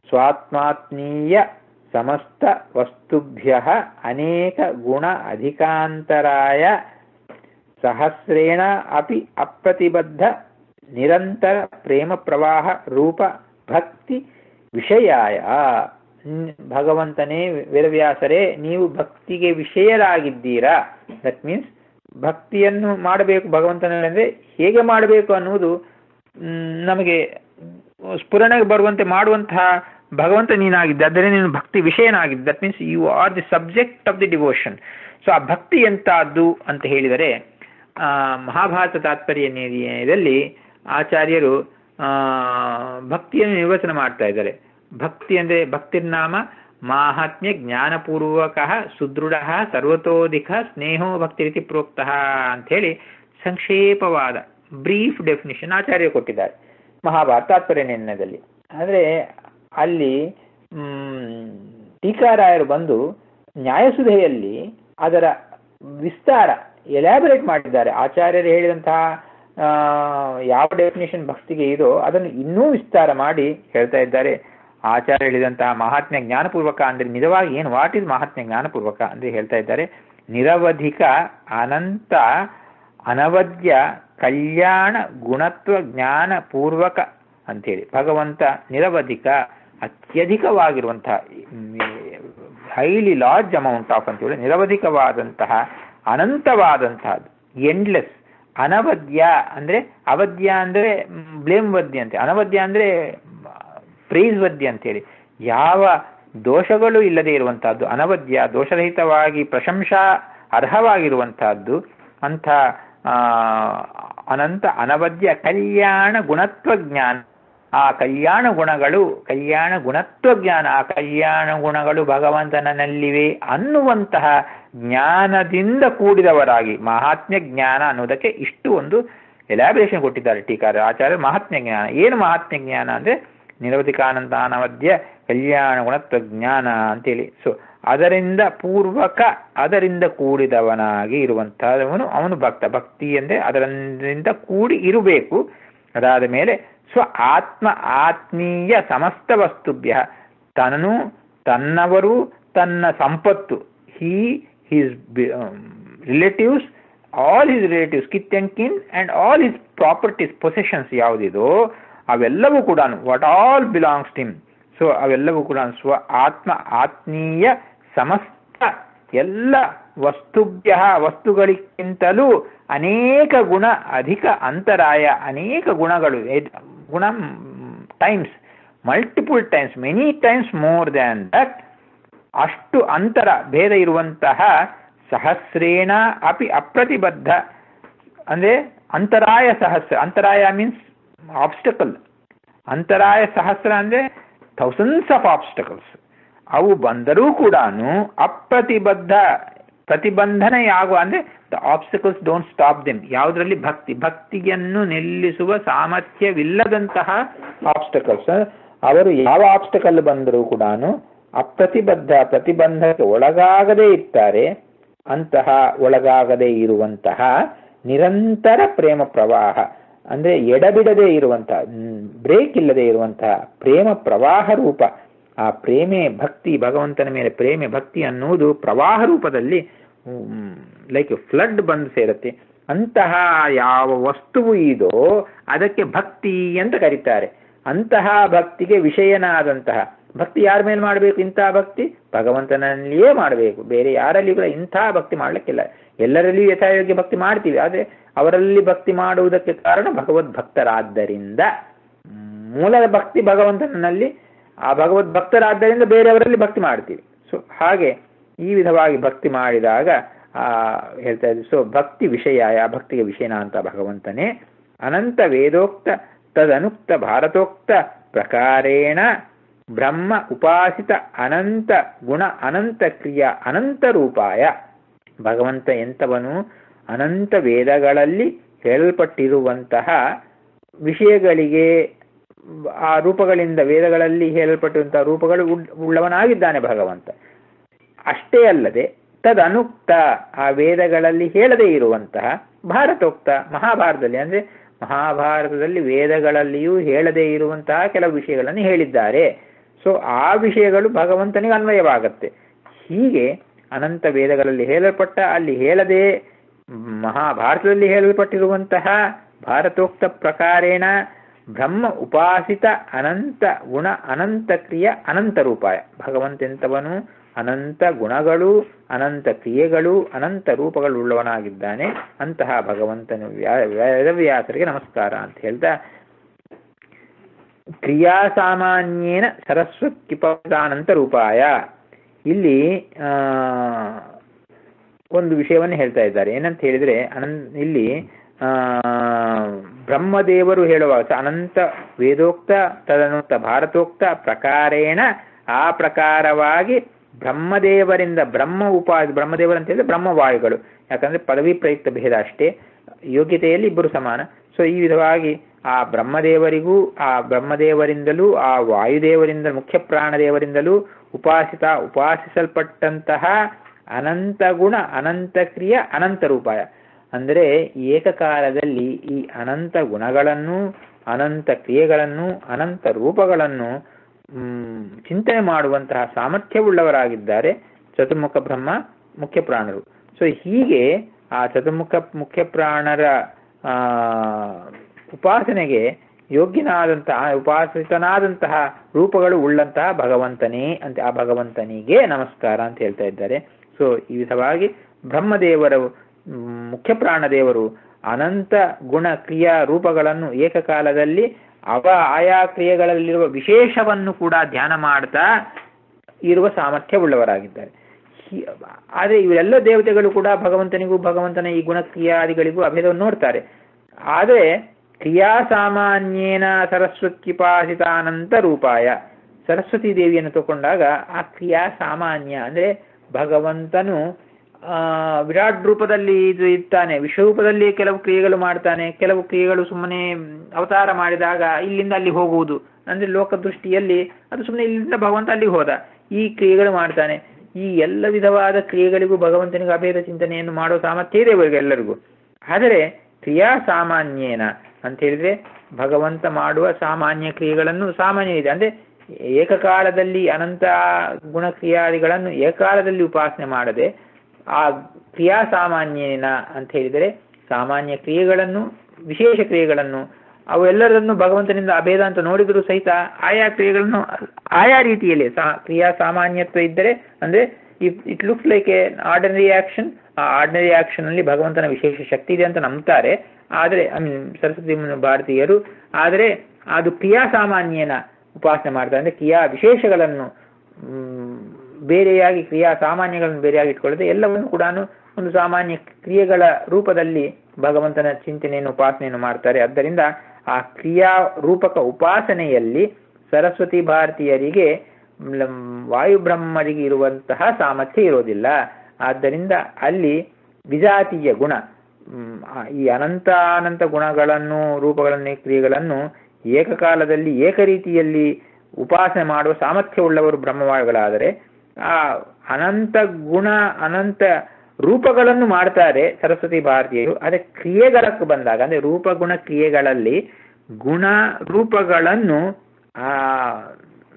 ಸ್ವಾತ್ಮಾತ್ಮೀಯ ಸಮಸ್ತ ವಸ್ತುಭ್ಯ ಅನೇಕ ಗುಣ ಅಧಿಕಾಂತರಾಯ ಸಹಸ್ರೇಣ ಅಪಿ ಅಪ್ರತಿಬದ್ಧ ನಿರಂತರ ಪ್ರೇಮ ಪ್ರವಾಹ ರೂಪ ಭಕ್ತಿ ವಿಷಯಾಯ. ಭಗವಂತನೇ, ವೇದವ್ಯಾಸರೇ, ನೀವು ಭಕ್ತಿಗೆ ವಿಷಯರಾಗಿದ್ದೀರಾ. ದಟ್ ಮೀನ್ಸ್ ಭಕ್ತಿಯನ್ನು ಮಾಡಬೇಕು ಭಗವಂತನಲ್ಲಿ ಅಂದರೆ ಹೇಗೆ ಮಾಡಬೇಕು ಅನ್ನುವುದು ನಮಗೆ ಸ್ಫುರಣೆಗೆ ಬರುವಂತೆ ಮಾಡುವಂತಹ ಭಗವಂತ ನೀನಾಗಿದ್ದೆ, ಆದ್ದರಿಂದ ನೀನು ಭಕ್ತಿ ವಿಷಯನಾಗಿದ್ದೆ. That means you are the subject of the devotion. So ಆ ಭಕ್ತಿ ಎಂತದ್ದು ಅಂತ ಹೇಳಿದರೆ, ಮಹಾಭಾರತ ತಾತ್ಪರ್ಯ ನಿರ್ಣಯದಲ್ಲಿ ಆಚಾರ್ಯರು ಭಕ್ತಿಯನ್ನು ನಿರ್ವಚನ ಮಾಡ್ತಾ ಇದ್ದಾರೆ. ಭಕ್ತಿ ಅಂದರೆ ಭಕ್ತಿರ್ನಾಮ ಮಾಹಾತ್ಮ್ಯ ಜ್ಞಾನಪೂರ್ವಕ ಸುದೃಢ ಸರ್ವತೋಧಿಕ ಸ್ನೇಹೋ ಭಕ್ತಿ ರೀತಿ ಪ್ರೋಕ್ತ ಅಂಥೇಳಿ ಸಂಕ್ಷೇಪವಾದ ಬ್ರೀಫ್ ಡೆಫಿನಿಷನ್ ಆಚಾರ್ಯರು ಕೊಟ್ಟಿದ್ದಾರೆ ಮಹಾಭಾರತ ತಾತ್ಪರ್ಯ ನಿರ್ಣಯದಲ್ಲಿ. ಆದರೆ ಅಲ್ಲಿ ಟೀಕಾರಾಯರು ಬಂದು ನ್ಯಾಯಸುಧೆಯಲ್ಲಿ ಅದರ ವಿಸ್ತಾರ ಎಲಾಬರೇಟ್ ಮಾಡಿದ್ದಾರೆ. ಆಚಾರ್ಯರು ಹೇಳಿದಂತಹ ಯಾವ ಡೆಫಿನೇಷನ್ ಭಕ್ತಿಗೆ ಇದೋ ಅದನ್ನು ಇನ್ನೂ ವಿಸ್ತಾರ ಮಾಡಿ ಹೇಳ್ತಾ ಇದ್ದಾರೆ. ಆಚಾರ್ಯ ಹೇಳಿದಂತಹ ಮಹಾತ್ಮ್ಯ ಜ್ಞಾನಪೂರ್ವಕ ಅಂದರೆ ನಿಜವಾಗಿ ಏನು, ವಾಟ್ ಇಸ್ ಮಹಾತ್ಮ್ಯ ಜ್ಞಾನಪೂರ್ವಕ ಅಂದರೆ ಹೇಳ್ತಾ ಇದ್ದಾರೆ, ನಿರವಧಿಕ ಅನಂತ ಅನವದ್ಯ ಕಲ್ಯಾಣ ಗುಣತ್ವ ಜ್ಞಾನ ಪೂರ್ವಕ ಅಂಥೇಳಿ. ಭಗವಂತ ನಿರವಧಿಕ ಅತ್ಯಧಿಕವಾಗಿರುವಂತಹ ಹೈಲಿ ಲಾರ್ಜ್ ಅಮೌಂಟ್ ಆಫ್ ಅಂತೇಳಿ ನಿರವಧಿಕವಾದಂತಹ ಅನಂತವಾದಂತಹದ್ದು, ಎಂಡ್ಲೆಸ್. ಅನವದ್ಯ ಅಂದರೆ, ಅವಧ್ಯ ಅಂದರೆ ಬ್ಲೇಮ್ ವದ್ಯ ಅಂತೆ, ಅನವದ್ಯ ಅಂದರೆ ಪ್ರೈಸ್ ವದ್ಯ ಅಂತೇಳಿ, ಯಾವ ದೋಷಗಳು ಇಲ್ಲದೆ ಇರುವಂತಹದ್ದು ಅನವದ್ಯ, ದೋಷರಹಿತವಾಗಿ ಪ್ರಶಂಸಾ ಅರ್ಹವಾಗಿರುವಂತಹದ್ದು ಅಂಥ ಅನಂತ ಅನವದ್ಯ ಕಲ್ಯಾಣ ಗುಣತ್ವ ಜ್ಞಾನ. ಆ ಕಲ್ಯಾಣ ಗುಣತ್ವ ಜ್ಞಾನ, ಆ ಕಲ್ಯಾಣ ಗುಣಗಳು ಭಗವಂತನಲ್ಲಿವೆ ಅನ್ನುವಂತಹ ಜ್ಞಾನದಿಂದ ಕೂಡಿದವರಾಗಿ ಮಹಾತ್ಮ್ಯ ಜ್ಞಾನ ಅನ್ನೋದಕ್ಕೆ ಇಷ್ಟು ಒಂದು ಎಲಾಬರೇಷನ್ ಕೊಟ್ಟಿದ್ದಾರೆ ಟೀಕಾರ ಆಚಾರ್ಯ. ಮಹಾತ್ಮ್ಯ ಜ್ಞಾನ ಏನು? ಮಹಾತ್ಮ್ಯ ಜ್ಞಾನ ಅಂದರೆ ನಿರವಧಿಕಾನಂತ ಅನವದ್ಯ ಕಲ್ಯಾಣ ಗುಣತ್ವ ಜ್ಞಾನ ಅಂತೇಳಿ. ಸೊ ಅದರಿಂದ ಕೂಡಿದವನಾಗಿ ಇರುವಂತಹವನು ಅವನು ಭಕ್ತ. ಭಕ್ತಿ ಅಂದರೆ ಅದರಿಂದ ಕೂಡಿ ಇರಬೇಕು. ಅದಾದ ಮೇಲೆ ಆತ್ಮೀಯ ಸಮಸ್ತ ವಸ್ತುಭ್ಯ, ತನ್ನವರು, ತನ್ನ ಸಂಪತ್ತು, his relatives, all his relatives, kith and kin and all his properties, possessions ಯಾವುದಿದೋ ಅವೆಲ್ಲವೂ ಕೂಡ what all belongs to him. So ಅವೆಲ್ಲವೂ ಕೂಡ ಆತ್ಮೀಯ ಸಮಸ್ತ ಎಲ್ಲ ವಸ್ತುಗಳಿಗಿಂತಲೂ ಅನೇಕ ಗುಣ ಅಧಿಕ ಅಂತರಾಯ, ಅನೇಕ ಗುಣಗಳು, ಗುಣ times, multiple times, many times more than that, ಅಷ್ಟು ಅಂತರ ಭೇದ ಇರುವಂತಹ ಸಹಸ್ರೇಣ ಅಪಿ ಅಪ್ರತಿಬದ್ಧ ಅಂದರೆ ಅಂತರಾಯ ಸಹಸ್ರ. ಅಂತರಾಯ ಮೀನ್ಸ್ ಆಬ್ಸ್ಟಕಲ್. ಅಂತರಾಯ ಸಹಸ್ರ ಅಂದರೆ ಥೌಸಂಡ್ಸ್ ಆಫ್ ಆಬ್ಸ್ಟಕಲ್ಸ್. ಅವು ಬಂದರೂ ಕೂಡ ಪ್ರತಿಬಂಧನೆಯಾಗುವ ಅಂದರೆ the obstacles don't stop them. ಯಾವುದರಲ್ಲಿ ಭಕ್ತಿಯನ್ನು ನಿಲ್ಲಿಸುವ ಸಾಮರ್ಥ್ಯವಿಲ್ಲದಂತಹ ಆಬ್ಸ್ಟಕಲ್ಸ್. ಅವರು ಯಾವ ಆಬ್ಸ್ಟಕಲ್ ಬಂದರೂ ಕೂಡ ಪ್ರತಿಬಂಧಕ್ಕೆ ಒಳಗಾಗದೇ ಇರ್ತಾರೆ. ಅಂತಹ ಒಳಗಾಗದೇ ಇರುವಂತಹ ನಿರಂತರ ಪ್ರೇಮ ಪ್ರವಾಹ ಅಂದರೆ ಎಡಬಿಡದೇ ಇರುವಂತಹ, ಬ್ರೇಕ್ ಇಲ್ಲದೆ ಇರುವಂತಹ ಪ್ರೇಮ ಪ್ರವಾಹ ರೂಪ. ಆ ಪ್ರೇಮೆ ಭಕ್ತಿ, ಭಗವಂತನ ಮೇಲೆ ಪ್ರೇಮೆ ಭಕ್ತಿ ಅನ್ನುವುದು ಪ್ರವಾಹ ರೂಪದಲ್ಲಿ ಲೈಕ್ ಫ್ಲಡ್ ಬಂದು ಸೇರುತ್ತೆ. ಅಂತಹ ಯಾವ ವಸ್ತುವು ಇದೋ ಅದಕ್ಕೆ ಭಕ್ತಿ ಅಂತ ಕರೀತಾರೆ. ಅಂತಹ ಭಕ್ತಿಗೆ ವಿಷಯನಾದಂತಹ ಭಕ್ತಿ ಯಾರ ಮೇಲೆ ಮಾಡಬೇಕು? ಇಂತಹ ಭಕ್ತಿ ಭಗವಂತನಲ್ಲಿಯೇ ಮಾಡಬೇಕು. ಬೇರೆ ಯಾರಲ್ಲಿ ಕೂಡ ಇಂತಹ ಭಕ್ತಿ ಮಾಡಲಿಕ್ಕಿಲ್ಲ. ಎಲ್ಲರಲ್ಲಿಯೂ ಯಥಾಯೋಗ್ಯ ಭಕ್ತಿ ಮಾಡ್ತೀವಿ, ಆದರೆ ಅವರಲ್ಲಿ ಭಕ್ತಿ ಮಾಡುವುದಕ್ಕೆ ಕಾರಣ ಭಗವದ್ ಭಕ್ತರಾದ್ದರಿಂದ ಮೂಲದ ಭಕ್ತಿ ಭಗವಂತನಲ್ಲಿ, ಆ ಭಗವದ್ ಭಕ್ತರಾದ್ದರಿಂದ ಬೇರೆಯವರಲ್ಲಿ ಭಕ್ತಿ ಮಾಡ್ತೀವಿ. ಸೊ ಹಾಗೆ ಈ ವಿಧವಾಗಿ ಭಕ್ತಿ ಮಾಡಿದಾಗ ಹೇಳ್ತಾ ಇದ್ವಿ. ಸೊ ಭಕ್ತಿ ವಿಷಯ, ಆ ಭಕ್ತಿಗೆ ವಿಷಯನ ಅಂತ ಭಗವಂತನೇ. ಅನಂತ ವೇದೋಕ್ತ ತದನುಕ್ತ ಭಾರತೋಕ್ತ ಪ್ರಕಾರೇಣ ಬ್ರಹ್ಮ ಉಪಾಸಿತ ಅನಂತ ಗುಣ ಅನಂತ ಕ್ರಿಯಾ ಅನಂತ ರೂಪಾಯ. ಭಗವಂತ ಎಂತವನು? ಅನಂತ ವೇದಗಳಲ್ಲಿ ಹೇಳಲ್ಪಟ್ಟಿರುವಂತಹ ವಿಷಯಗಳಿಗೆ, ಆ ರೂಪಗಳಿಂದ, ವೇದಗಳಲ್ಲಿ ಹೇಳಲ್ಪಟ್ಟಿರುವಂತಹ ರೂಪಗಳು ಉಳ್ಳವನಾಗಿದ್ದಾನೆ ಭಗವಂತ. ಅಷ್ಟೇ ಅಲ್ಲದೆ ತದನುಕ್ತ, ಆ ವೇದಗಳಲ್ಲಿ ಹೇಳದೇ ಇರುವಂತಹ ಭಾರತೋಕ್ತ, ಮಹಾಭಾರತದಲ್ಲಿ, ಅಂದ್ರೆ ಮಹಾಭಾರತದಲ್ಲಿ ವೇದಗಳಲ್ಲಿಯೂ ಹೇಳದೇ ಇರುವಂತಹ ಕೆಲವು ವಿಷಯಗಳನ್ನು ಹೇಳಿದ್ದಾರೆ. ಸೊ ಆ ವಿಷಯಗಳು ಭಗವಂತನಿಗೆ ಅನ್ವಯವಾಗತ್ತೆ. ಹೀಗೆ ಅನಂತ ವೇದಗಳಲ್ಲಿ ಹೇಳಲ್ಪಟ್ಟ, ಅಲ್ಲಿ ಹೇಳದೆ ಮಹಾಭಾರತದಲ್ಲಿ ಹೇಳಲ್ಪಟ್ಟಿರುವಂತಹ ಭಾರತೋಕ್ತ ಪ್ರಕಾರೇಣ ಬ್ರಹ್ಮ ಉಪಾಸಿತ ಅನಂತ ಗುಣ ಅನಂತ ಕ್ರಿಯಾ ಅನಂತ ರೂಪಾಯ. ಭಗವಂತೆಂತವನು ಅನಂತ ಗುಣಗಳು, ಅನಂತ ಕ್ರಿಯೆಗಳು, ಅನಂತ ರೂಪಗಳು ಉಳ್ಳವನಾಗಿದ್ದಾನೆ. ಅಂತಹ ಭಗವಂತನ ವೇದವ್ಯಾಸರಿಗೆ ನಮಸ್ಕಾರ ಅಂತ ಹೇಳ್ತಾ, ಕ್ರಿಯಾ ಸಾಮಾನ್ಯೇನ ಸರಸ್ವತ್ಯುಪಾನಂತ ರೂಪಾಯ. ಇಲ್ಲಿ ಒಂದು ವಿಷಯವನ್ನು ಹೇಳ್ತಾ ಇದ್ದಾರೆ. ಏನಂತ ಹೇಳಿದ್ರೆ, ಇಲ್ಲಿ ಬ್ರಹ್ಮದೇವರು ಹೇಳುವಾಗ ಅನಂತ ವೇದೋಕ್ತ ತದನುಕ್ತ ಭಾರತೋಕ್ತ ಪ್ರಕಾರೇಣ, ಆ ಪ್ರಕಾರವಾಗಿ ಬ್ರಹ್ಮದೇವರಿಂದ ಬ್ರಹ್ಮದೇವರು ಅಂತ ಹೇಳಿದ್ರೆ ಬ್ರಹ್ಮವಾಯುಗಳು, ಯಾಕಂದ್ರೆ ಪದವಿ ಪ್ರಯುಕ್ತ ಭೇದ ಅಷ್ಟೇ, ಯೋಗ್ಯತೆಯಲ್ಲಿ ಇಬ್ಬರು ಸಮಾನ. ಸೊ ಈ ವಿಧವಾಗಿ ಆ ಬ್ರಹ್ಮದೇವರಿಗೂ, ಆ ಬ್ರಹ್ಮದೇವರಿಂದಲೂ, ಆ ವಾಯುದೇವರಿಂದ, ಮುಖ್ಯ ಪ್ರಾಣದೇವರಿಂದಲೂ ಉಪಾಸಿಸಲ್ಪಟ್ಟಂತಹ ಅನಂತ ಗುಣ ಅನಂತ ಕ್ರಿಯೆ ಅನಂತ ರೂಪಾಯ. ಅಂದರೆ ಏಕಕಾಲದಲ್ಲಿ ಈ ಅನಂತ ಗುಣಗಳನ್ನು, ಅನಂತ ಕ್ರಿಯೆಗಳನ್ನು, ಅನಂತ ರೂಪಗಳನ್ನು ಚಿಂತನೆ ಮಾಡುವಂತಹ ಸಾಮರ್ಥ್ಯವುಳ್ಳವರಾಗಿದ್ದಾರೆ ಚತುರ್ಮುಖ ಬ್ರಹ್ಮ ಮುಖ್ಯ ಪ್ರಾಣರು. ಸೊ ಹೀಗೆ ಆ ಚತುರ್ಮುಖ ಮುಖ್ಯ ಪ್ರಾಣರ ಉಪಾಸನೆಗೆ ಯೋಗ್ಯನಾದಂತಹ, ಉಪಾಸಿತನಾದಂತಹ ರೂಪಗಳು ಉಳ್ಳಂತಹ ಭಗವಂತನೇ ಅಂತ, ಆ ಭಗವಂತನಿಗೆ ನಮಸ್ಕಾರ ಅಂತ ಹೇಳ್ತಾ ಇದ್ದಾರೆ. ಸೊ ಈ ವಿಧವಾಗಿ ಬ್ರಹ್ಮದೇವರ, ಮುಖ್ಯ ಪ್ರಾಣದೇವರು ಅನಂತ ಗುಣ ಕ್ರಿಯಾ ರೂಪಗಳನ್ನು ಏಕಕಾಲದಲ್ಲಿ ಆಯಾ ಕ್ರಿಯೆಗಳಲ್ಲಿರುವ ವಿಶೇಷವನ್ನು ಕೂಡ ಧ್ಯಾನ ಮಾಡ್ತಾ ಇರುವ ಸಾಮರ್ಥ್ಯವುಳ್ಳವರಾಗಿದ್ದಾರೆ. ಆದರೆ ಇವರೆಲ್ಲ ದೇವತೆಗಳು ಕೂಡ ಭಗವಂತನಿಗೂ, ಭಗವಂತನ ಈ ಗುಣಕ್ರಿಯಾದಿಗಳಿಗೂ ಅಭೇದವನ್ನು ನೋಡ್ತಾರೆ. ಆದರೆ ಕ್ರಿಯಾ ಸಾಮಾನ್ಯೇನ ಸರಸ್ವತ್ಯುಪಾಸಿತಾನಂತ ರೂಪಾಯ, ಸರಸ್ವತಿ ದೇವಿಯನ್ನು ತಗೊಂಡಾಗ ಆ ಕ್ರಿಯಾ ಸಾಮಾನ್ಯ ಅಂದ್ರೆ ಭಗವಂತನು ವಿರಾಟ್ ರೂಪದಲ್ಲಿ ಇದು ಇರ್ತಾನೆ, ವಿಶ್ವರೂಪದಲ್ಲಿ ಕೆಲವು ಕ್ರಿಯೆಗಳು ಮಾಡ್ತಾನೆ, ಕೆಲವು ಕ್ರಿಯೆಗಳು ಸುಮ್ಮನೆ ಅವತಾರ ಮಾಡಿದಾಗ ಇಲ್ಲಿಂದ ಅಲ್ಲಿ ಹೋಗುವುದು, ಅಂದ್ರೆ ಲೋಕದೃಷ್ಟಿಯಲ್ಲಿ ಅದು ಸುಮ್ಮನೆ ಇಲ್ಲಿಂದ ಭಗವಂತ ಅಲ್ಲಿ ಹೋದ, ಈ ಕ್ರಿಯೆಗಳು ಮಾಡ್ತಾನೆ. ಈ ಎಲ್ಲ ವಿಧವಾದ ಕ್ರಿಯೆಗಳಿಗೂ ಭಗವಂತನಿಗೆ ಅಭೇದ ಚಿಂತನೆಯನ್ನು ಮಾಡೋ ಸಾಮರ್ಥ್ಯ ಇದೆ ಇವರಿಗೆಲ್ಲರಿಗೂ. ಆದರೆ ಕ್ರಿಯಾ ಸಾಮಾನ್ಯೇನ ಅಂತ ಹೇಳಿದ್ರೆ ಭಗವಂತ ಮಾಡುವ ಸಾಮಾನ್ಯ ಕ್ರಿಯೆಗಳನ್ನು ಸಾಮಾನ್ಯ ಇದೆ, ಅಂದ್ರೆ ಏಕಕಾಲದಲ್ಲಿ ಅನಂತ ಗುಣಕ್ರಿಯಾದಿಗಳನ್ನು ಏಕಕಾಲದಲ್ಲಿ ಉಪಾಸನೆ ಮಾಡದೆ ಆ ಕ್ರಿಯಾ ಸಾಮಾನ್ಯನ ಅಂತ ಹೇಳಿದರೆ ಸಾಮಾನ್ಯ ಕ್ರಿಯೆಗಳನ್ನು, ವಿಶೇಷ ಕ್ರಿಯೆಗಳನ್ನು, ಅವೆಲ್ಲರನ್ನು ಭಗವಂತನಿಂದ ಅಭೇದ ಅಂತ ನೋಡಿದರೂ ಸಹಿತ ಆಯಾ ಕ್ರಿಯೆಗಳನ್ನು ಆಯಾ ರೀತಿಯಲ್ಲಿ ಕ್ರಿಯಾ ಸಾಮಾನ್ಯತ್ವ ಇದ್ದರೆ, ಅಂದ್ರೆ it looks like A ordinary action, ಆ ಆರ್ಡಿನರಿ ಆಕ್ಷನ್ ಅಲ್ಲಿ ಭಗವಂತನ ವಿಶೇಷ ಶಕ್ತಿ ಇದೆ ಅಂತ ನಂಬ್ತಾರೆ. ಆದರೆ ಸರಸ್ವತಿ ಭಾರತೀಯರು, ಆದರೆ ಅದು ಕ್ರಿಯಾ ಸಾಮಾನ್ಯನ ಉಪಾಸನೆ ಮಾಡ್ತಾರೆ, ಅಂದ್ರೆ ಕ್ರಿಯಾ ವಿಶೇಷಗಳನ್ನು ಬೇರೆಯಾಗಿ, ಕ್ರಿಯಾ ಸಾಮಾನ್ಯಗಳನ್ನು ಬೇರೆಯಾಗಿ ಇಟ್ಕೊಳ್ಳದೆ ಎಲ್ಲವನ್ನು ಕೂಡ ಒಂದು ಸಾಮಾನ್ಯ ಕ್ರಿಯೆಗಳ ರೂಪದಲ್ಲಿ ಭಗವಂತನ ಚಿಂತನೆಯನ್ನು, ಉಪಾಸನೆಯನ್ನು ಮಾಡ್ತಾರೆ. ಆದ್ದರಿಂದ ಆ ಕ್ರಿಯಾ ರೂಪಕ ಉಪಾಸನೆಯಲ್ಲಿ ಸರಸ್ವತಿ ಭಾರತೀಯರಿಗೆ ವಾಯುಬ್ರಹ್ಮರಿಗೆ ಇರುವಂತಹ ಸಾಮರ್ಥ್ಯ ಇರೋದಿಲ್ಲ. ಆದ್ದರಿಂದ ಅಲ್ಲಿ ವಿಜಾತೀಯ ಗುಣ, ಈ ಅನಂತ ಗುಣಗಳನ್ನು, ರೂಪಗಳನ್ನು, ಕ್ರಿಯೆಗಳನ್ನು ಏಕಕಾಲದಲ್ಲಿ ಏಕರೀತಿಯಲ್ಲಿ ಉಪಾಸನೆ ಮಾಡುವ ಸಾಮರ್ಥ್ಯವುಳ್ಳವರು ಬ್ರಹ್ಮವಾಯುಗಳಾದರೆ, ಆ ಅನಂತ ಗುಣ ಅನಂತ ರೂಪಗಳನ್ನು ಮಾಡ್ತಾರೆ ಸರಸ್ವತಿ ಭಾರತೀಯರು. ಅದೇ ಕ್ರಿಯೆಗಳಕ್ಕೆ ಬಂದಾಗ, ಅಂದ್ರೆ ರೂಪಗುಣ ಕ್ರಿಯೆಗಳಲ್ಲಿ ಗುಣ ರೂಪಗಳನ್ನು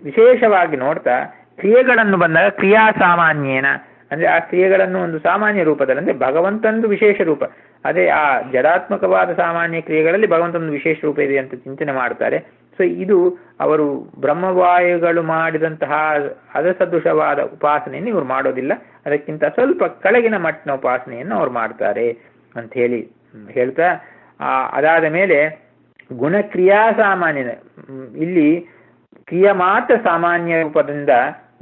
ವಿಶೇಷವಾಗಿ ನೋಡ್ತಾ ಕ್ರಿಯೆಗಳನ್ನು ಬಂದಾಗ ಕ್ರಿಯಾ ಸಾಮಾನ್ಯೇನ ಅಂದ್ರೆ ಆ ಕ್ರಿಯೆಗಳನ್ನು ಒಂದು ಸಾಮಾನ್ಯ ರೂಪದಲ್ಲಿ, ಅಂದ್ರೆ ಭಗವಂತಂದು ವಿಶೇಷ ರೂಪ, ಅದೇ ಆ ಜಡಾತ್ಮಕವಾದ ಸಾಮಾನ್ಯ ಕ್ರಿಯೆಗಳಲ್ಲಿ ಭಗವಂತನೊಂದು ವಿಶೇಷ ರೂಪ ಇದೆ ಅಂತ ಚಿಂತನೆ ಮಾಡ್ತಾರೆ. ಸೊ ಇದು ಅವರು ಬ್ರಹ್ಮವಾಯುಗಳು ಮಾಡಿದಂತಹ ಅದಸದೃಶವಾದ ಉಪಾಸನೆಯನ್ನು ಇವರು ಮಾಡೋದಿಲ್ಲ, ಅದಕ್ಕಿಂತ ಸ್ವಲ್ಪ ಕೆಳಗಿನ ಮಟ್ಟಿನ ಉಪಾಸನೆಯನ್ನು ಅವ್ರು ಮಾಡ್ತಾರೆ ಅಂತ ಹೇಳ್ತಾ, ಅದಾದ ಮೇಲೆ ಗುಣಕ್ರಿಯಾ ಸಾಮಾನ್ಯ, ಇಲ್ಲಿ ಕ್ರಿಯೆ ಮಾತ್ರ ಸಾಮಾನ್ಯ ರೂಪದಿಂದ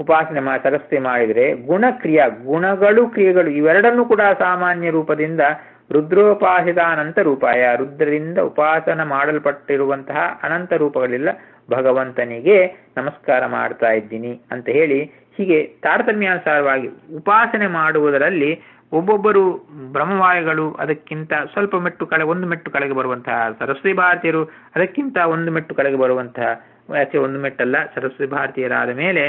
ಉಪಾಸನೆ ಸರಸ್ವತಿ ಮಾಡಿದರೆ ಗುಣಕ್ರಿಯಾ, ಗುಣಗಳು ಕ್ರಿಯೆಗಳು ಇವೆರಡನ್ನೂ ಕೂಡ ಸಾಮಾನ್ಯ ರೂಪದಿಂದ ರುದ್ರೋಪಾಸಿತ ಅನಂತ ರೂಪಾಯ, ರುದ್ರರಿಂದ ಉಪಾಸನ ಮಾಡಲ್ಪಟ್ಟಿರುವಂತಹ ಅನಂತ ರೂಪಗಳೆಲ್ಲ ಭಗವಂತನಿಗೆ ನಮಸ್ಕಾರ ಮಾಡ್ತಾ ಇದ್ದೀನಿ ಅಂತ ಹೇಳಿ, ಹೀಗೆ ತಾರತಮ್ಯಾನುಸಾರವಾಗಿ ಉಪಾಸನೆ ಮಾಡುವುದರಲ್ಲಿ ಒಬ್ಬೊಬ್ಬರು ಬ್ರಹ್ಮವಾಯುಗಳು, ಅದಕ್ಕಿಂತ ಸ್ವಲ್ಪ ಮೆಟ್ಟು ಒಂದು ಮೆಟ್ಟು ಕೆಳಗೆ ಬರುವಂತಹ ಸರಸ್ವತಿ ಭಾರತೀಯರು, ಅದಕ್ಕಿಂತ ಒಂದು ಮೆಟ್ಟು ಕೆಳಗೆ ಬರುವಂತಹ, ಯಾಕೆ ಒಂದು ಮೆಟ್ಟಲ್ಲ, ಸರಸ್ವತಿ ಭಾರತೀಯರಾದ ಮೇಲೆ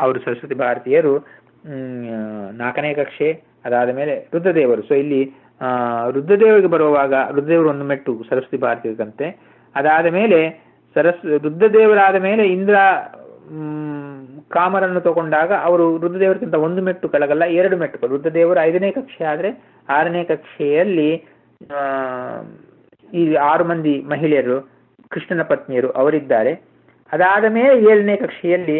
ಅವರು ಸರಸ್ವತಿ ಭಾರತೀಯರು 4ನೇ ಕಕ್ಷೆ, ಅದಾದ ಮೇಲೆ ರುದ್ರದೇವರು. ಸೊ ಇಲ್ಲಿ ರುದ್ರದೇವರಿಗೆ ಬರುವಾಗ ರುದ್ರದೇವರು ಒಂದು ಮೆಟ್ಟು ಸರಸ್ವತಿ ಭಾರತೀಯರಿಗಂತೆ, ಅದಾದ ಮೇಲೆ ರುದ್ರದೇವರಾದ ಮೇಲೆ ಇಂದ್ರ ಕಾಮರನ್ನು ತಗೊಂಡಾಗ ಅವರು ರುದ್ರದೇವರಿಗಿಂತ ಒಂದು ಮೆಟ್ಟು ಕೆಳಗಲ್ಲ, 2 ಮೆಟ್ಟು. ರುದ್ರದೇವರು 5ನೇ ಕಕ್ಷೆ ಆದರೆ 6ನೇ ಕಕ್ಷೆಯಲ್ಲಿ ಈ 6 ಮಂದಿ ಮಹಿಳೆಯರು ಕೃಷ್ಣನ ಪತ್ನಿಯರು ಅವರಿದ್ದಾರೆ. ಅದಾದ ಮೇಲೆ 7ನೇ ಕಕ್ಷೆಯಲ್ಲಿ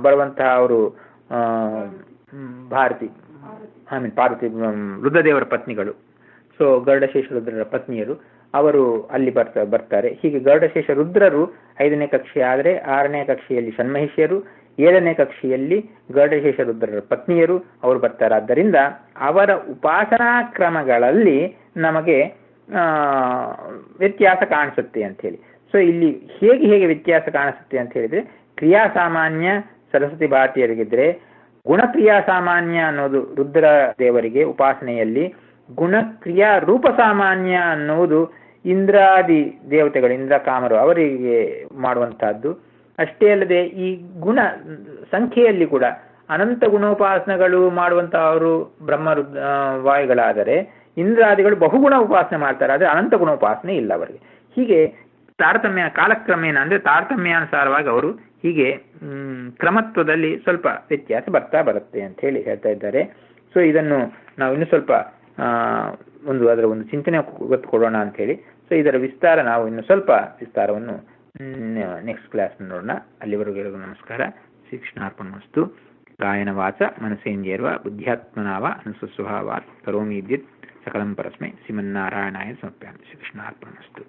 ಬರುವಂತಹ ಅವರು ಪಾರ್ವತಿ ರುದ್ರದೇವರ ಪತ್ನಿಗಳು. ಸೊ ಗರುಡಶೇಷ ರುದ್ರರ ಪತ್ನಿಯರು ಅವರು ಅಲ್ಲಿ ಬರ್ತಾರೆ. ಹೀಗೆ ಗರುಡಶೇಷ ರುದ್ರರು 5ನೇ ಕಕ್ಷೆ ಆದರೆ 6ನೇ ಕಕ್ಷೆಯಲ್ಲಿ ಷಣ್ಮಹಿಷಿಯರು, 7ನೇ ಕಕ್ಷೆಯಲ್ಲಿ ಗರುಡಶೇಷ ರುದ್ರರ ಪತ್ನಿಯರು ಅವರು ಬರ್ತಾರೆ. ಆದ್ದರಿಂದ ಅವರ ಉಪಾಸನಾ ಕ್ರಮಗಳಲ್ಲಿ ನಮಗೆ ವ್ಯತ್ಯಾಸ ಕಾಣಿಸುತ್ತೆ ಅಂತ ಹೇಳಿ. ಸೊ ಇಲ್ಲಿ ಹೇಗೆ ವ್ಯತ್ಯಾಸ ಕಾಣಿಸುತ್ತೆ ಅಂತ ಹೇಳಿದ್ರೆ, ಕ್ರಿಯಾ ಸಾಮಾನ್ಯ ಸರಸ್ವತಿ ಭಾರತೀಯರಿಗಿದ್ರೆ ಗುಣಕ್ರಿಯಾ ಸಾಮಾನ್ಯ ಅನ್ನೋದು ರುದ್ರ ದೇವರಿಗೆ ಉಪಾಸನೆಯಲ್ಲಿ, ಗುಣಕ್ರಿಯಾ ರೂಪ ಸಾಮಾನ್ಯ ಅನ್ನುವುದು ಇಂದ್ರಾದಿ ದೇವತೆಗಳು, ಇಂದ್ರ ಕಾಮರು ಅವರಿಗೆ ಮಾಡುವಂತಹದ್ದು. ಅಷ್ಟೇ ಅಲ್ಲದೆ ಈ ಗುಣ ಸಂಖ್ಯೆಯಲ್ಲಿ ಕೂಡ ಅನಂತ ಗುಣೋಪಾಸನೆಗಳು ಮಾಡುವಂತಹವರು ಬ್ರಹ್ಮ ವಾಯುಗಳಾದರೆ, ಇಂದ್ರಾದಿಗಳು ಬಹುಗುಣ ಉಪಾಸನೆ ಮಾಡ್ತಾರೆ, ಆದರೆ ಅನಂತ ಗುಣೋಪಾಸನೆ ಇಲ್ಲ ಅವರಿಗೆ. ಹೀಗೆ ತಾರತಮ್ಯ ಕಾಲಕ್ರಮೇಣ ಅಂದ್ರೆ ತಾರತಮ್ಯಾನುಸಾರವಾಗಿ ಅವರು ಹೀಗೆ ಕ್ರಮತ್ವದಲ್ಲಿ ಸ್ವಲ್ಪ ವ್ಯತ್ಯಾಸ ಬರುತ್ತೆ ಅಂತ ಹೇಳಿ ಹೇಳ್ತಾ ಇದ್ದಾರೆ. ಸೊ ಇದನ್ನು ನಾವು ಇನ್ನು ಸ್ವಲ್ಪ ಅದರ ಒಂದು ಚಿಂತನೆ ಗೊತ್ತು ಕೊಡೋಣ ಅಂತ ಹೇಳಿ. ಸೊ ಇದರ ವಿಸ್ತಾರ ನಾವು ಇನ್ನು ಸ್ವಲ್ಪ ವಿಸ್ತಾರವನ್ನು ನೆಕ್ಸ್ಟ್ ಕ್ಲಾಸ್ ನೋಡೋಣ. ಅಲ್ಲಿವರೆಗೂ ನಮಸ್ಕಾರ. ಶ್ರೀಕೃಷ್ಣಾರ್ಪಣಮಸ್ತು. ಕಾಯನ ವಾಚ ಮನಸೇಂದ್ರಿಯರ್ವ ಬುದ್ಧ್ಯಾತ್ಮನಾವ ಅನುಸ್ವಸ್ವಭಾವಾತ್ ಕರೋಮಿ ವಿದ್ಯುತ್ ಸಕಲಂ ಪರಸ್ಮೈ ಶ್ರೀಮನ್ನಾರಾಯಣಾಯ ಸಮರ್ಪಯಾಮಿ. ಶ್ರೀಕೃಷ್ಣಾರ್ಪಣಮಸ್ತು.